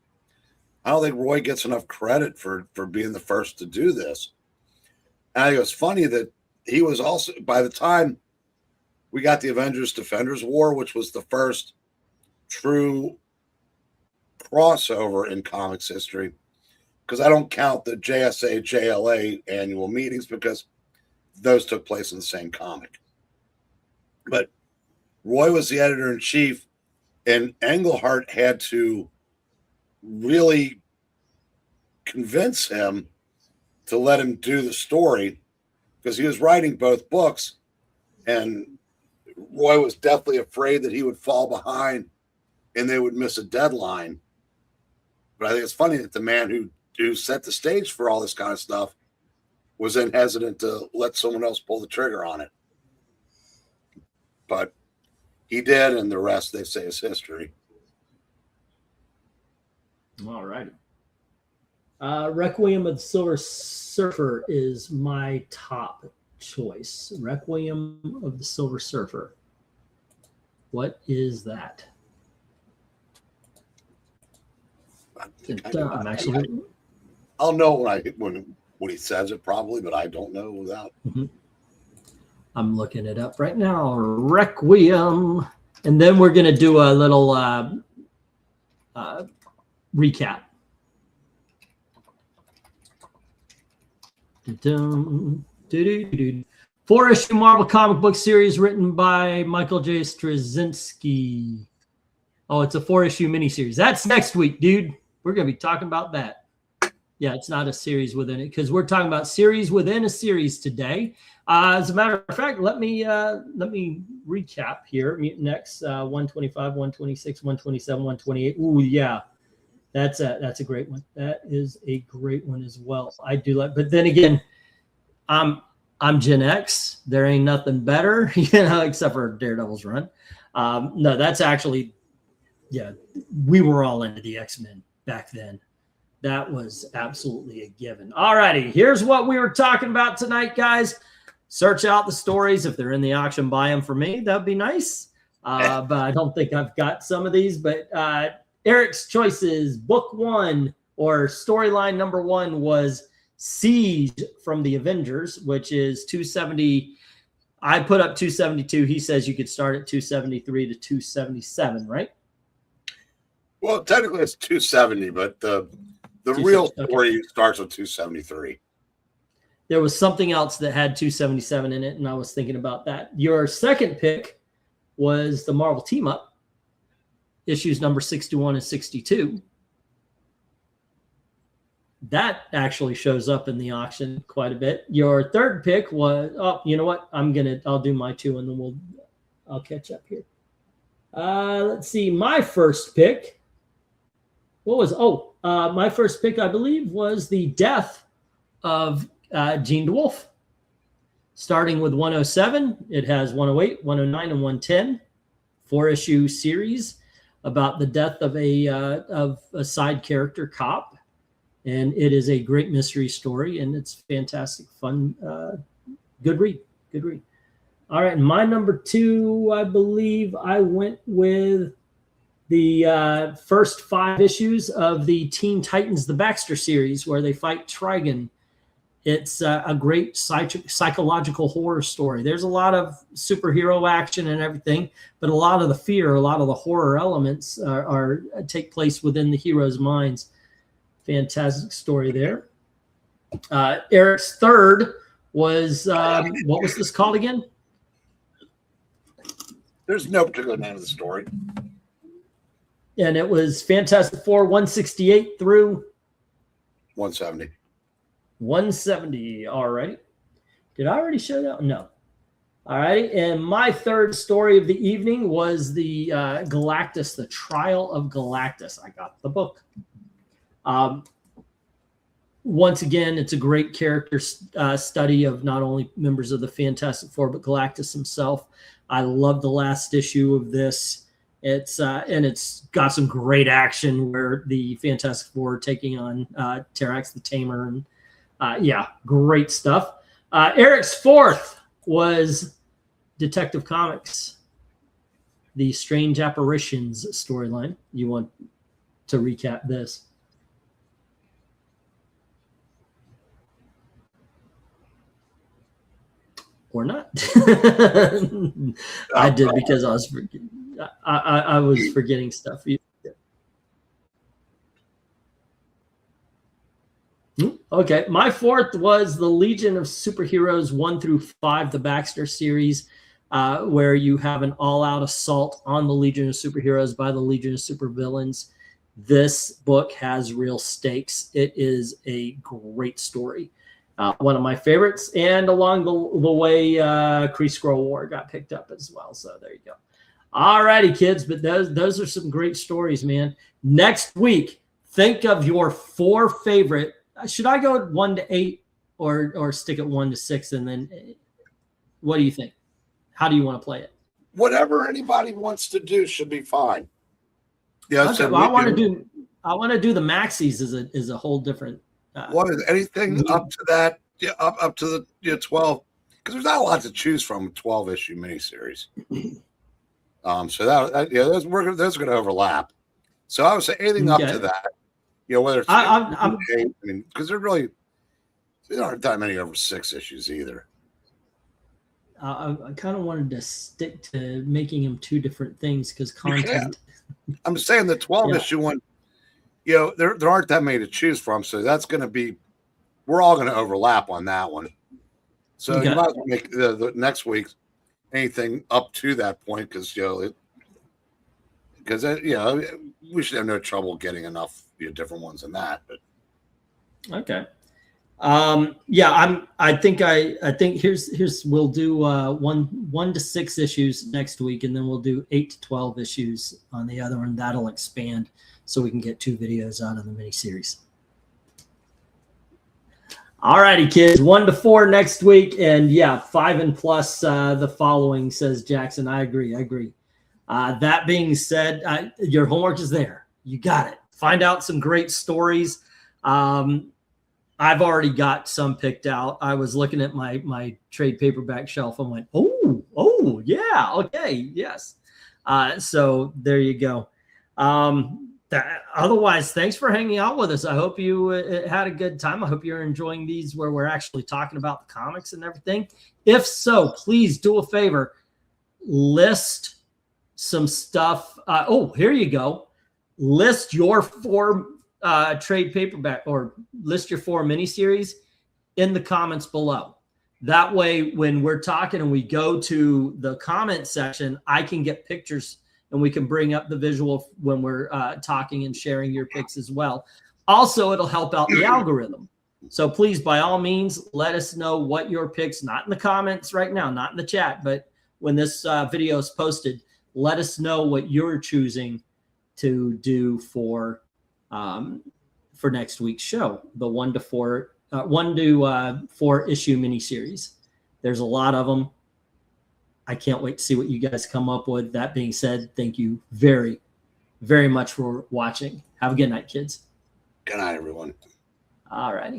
I don't think Roy gets enough credit for being the first to do this. And I think it's funny that he was also, by the time we got the Avengers Defenders War, which was the first true crossover in comics history, because I don't count the JSA, JLA annual meetings because those took place in the same comic. But Roy was the editor-in-chief, and Englehart had to really convince him to let him do the story, because he was writing both books, and Roy was definitely afraid that he would fall behind and they would miss a deadline. But I think it's funny that the man who set the stage for all this kind of stuff was then hesitant to let someone else pull the trigger on it. But he did, and the rest, they say, is history. All righty. Requiem of the Silver Surfer is my top choice. Requiem of the Silver Surfer. What is that? I'm actually. I'll know when he says it probably, but I don't know without. Mm-hmm. I'm looking it up right now. Requiem, and then we're gonna do a little recap. 4-issue Marvel comic book series written by Michael J. Straczynski. Oh, it's a 4-issue miniseries. That's next week, dude. We're going to be talking about that. Yeah, it's not a series within it, because we're talking about series within a series today. As a matter of fact, let me recap here. Mutant X 125, 126, 127, 128. Ooh, yeah. That's a great one. That is a great one as well. I do like, but then again, I'm Gen X. There ain't nothing better, except for Daredevil's run. No, that's actually, yeah, we were all into the X-Men back then. That was absolutely a given. All righty, here's what we were talking about tonight, guys. Search out the stories. If they're in the auction, buy them for me. That'd be nice. But I don't think I've got some of these. But Eric's choices, book 1 or storyline number 1 was Siege from the Avengers, which is 270. I put up 272. He says you could start at 273 to 277, right? Well, technically it's 270, but the real story starts with 273. There was something else that had 277 in it, and I was thinking about that. Your second pick was the Marvel Team Up, issues number 61 and 62. That actually shows up in the auction quite a bit. Your third pick was, oh, you know what? I'll do my 2 and then I'll catch up here. Let's see. My first pick. My first pick, I believe, was the death of Jean DeWolf. Starting with 107, it has 108, 109, and 110. 4-issue series about the death of a side character cop, and it is a great mystery story, and it's fantastic, fun, good read. All right, my number 2, I believe I went with the first 5 issues of the Teen Titans, the Baxter series, where they fight Trigon. It's a great psychological horror story. There's a lot of superhero action and everything, but a lot of the fear, a lot of the horror elements are take place within the heroes' minds. Fantastic story there. Eric's third was, what was this called again? There's no particular name of the story. And it was Fantastic Four 168 through 170. 170. All right. Did I already show that? No. All right. And my third story of the evening was the Galactus, the Trial of Galactus. I got the book. Once again, it's a great character study of not only members of the Fantastic Four, but Galactus himself. I love the last issue of this. It's got some great action where the Fantastic Four are taking on Terrax the Tamer, and great stuff. Eric's fourth was Detective Comics, the Strange Apparitions storyline. You want to recap this? Or not? I did because I was I was forgetting stuff. Okay, my fourth was the Legion of Superheroes 1 through 5, the Baxter series, where you have an all-out assault on the Legion of Superheroes by the Legion of Supervillains. This book has real stakes. It is a great story. One of my favorites, and along the way, Kree Skrull War got picked up as well. So there you go. All righty, kids, but those are some great stories, man. Next week, think of your 4 favorite. Should I go 1 to 8 or stick at 1 to 6? And then what do you think? How do you want to play it? Whatever anybody wants to do should be fine. Yeah, okay, well, I want to do the maxis is a whole different. What is anything up to that? Yeah, up to the 12, because there's not a lot to choose from. 12-issue miniseries. So those are going to overlap. So I would say anything up to that. Whether it's because there aren't that many over 6 issues either. I kind of wanted to stick to making them 2 different things because content. I'm saying the 12-issue one. There aren't that many to choose from, so that's going to be. We're all going to overlap on that one. So you might as well make the next week anything up to that point because we should have no trouble getting enough different ones than that. But okay, I think here's we'll do 1 to 6 issues next week, and then we'll do 8 to 12 issues on the other one. That'll expand so we can get 2 videos out of the miniseries. All righty, kids, 1 to 4 next week, and 5 and plus the following, says Jackson. I agree. That being said, your homework is there. You got it. Find out some great stories. I've already got some picked out. I was looking at my trade paperback shelf and went, oh yeah, okay, yes. So there you go. Otherwise, thanks for hanging out with us. I hope you had a good time. I hope you're enjoying these where we're actually talking about the comics and everything. If so, please do a favor. List some stuff. Here you go. List your 4 trade paperback or list your 4 miniseries in the comments below. That way, when we're talking and we go to the comment section, I can get pictures and we can bring up the visual when we're talking and sharing your picks as well. Also, it'll help out the algorithm. So please, by all means, let us know what your picks, not in the comments right now, not in the chat, but when this video is posted, let us know what you're choosing to do for next week's show, the 1 to 4 issue miniseries. There's a lot of them. I can't wait to see what you guys come up with. That being said, thank you very, very much for watching. Have a good night, kids. Good night, everyone. All righty.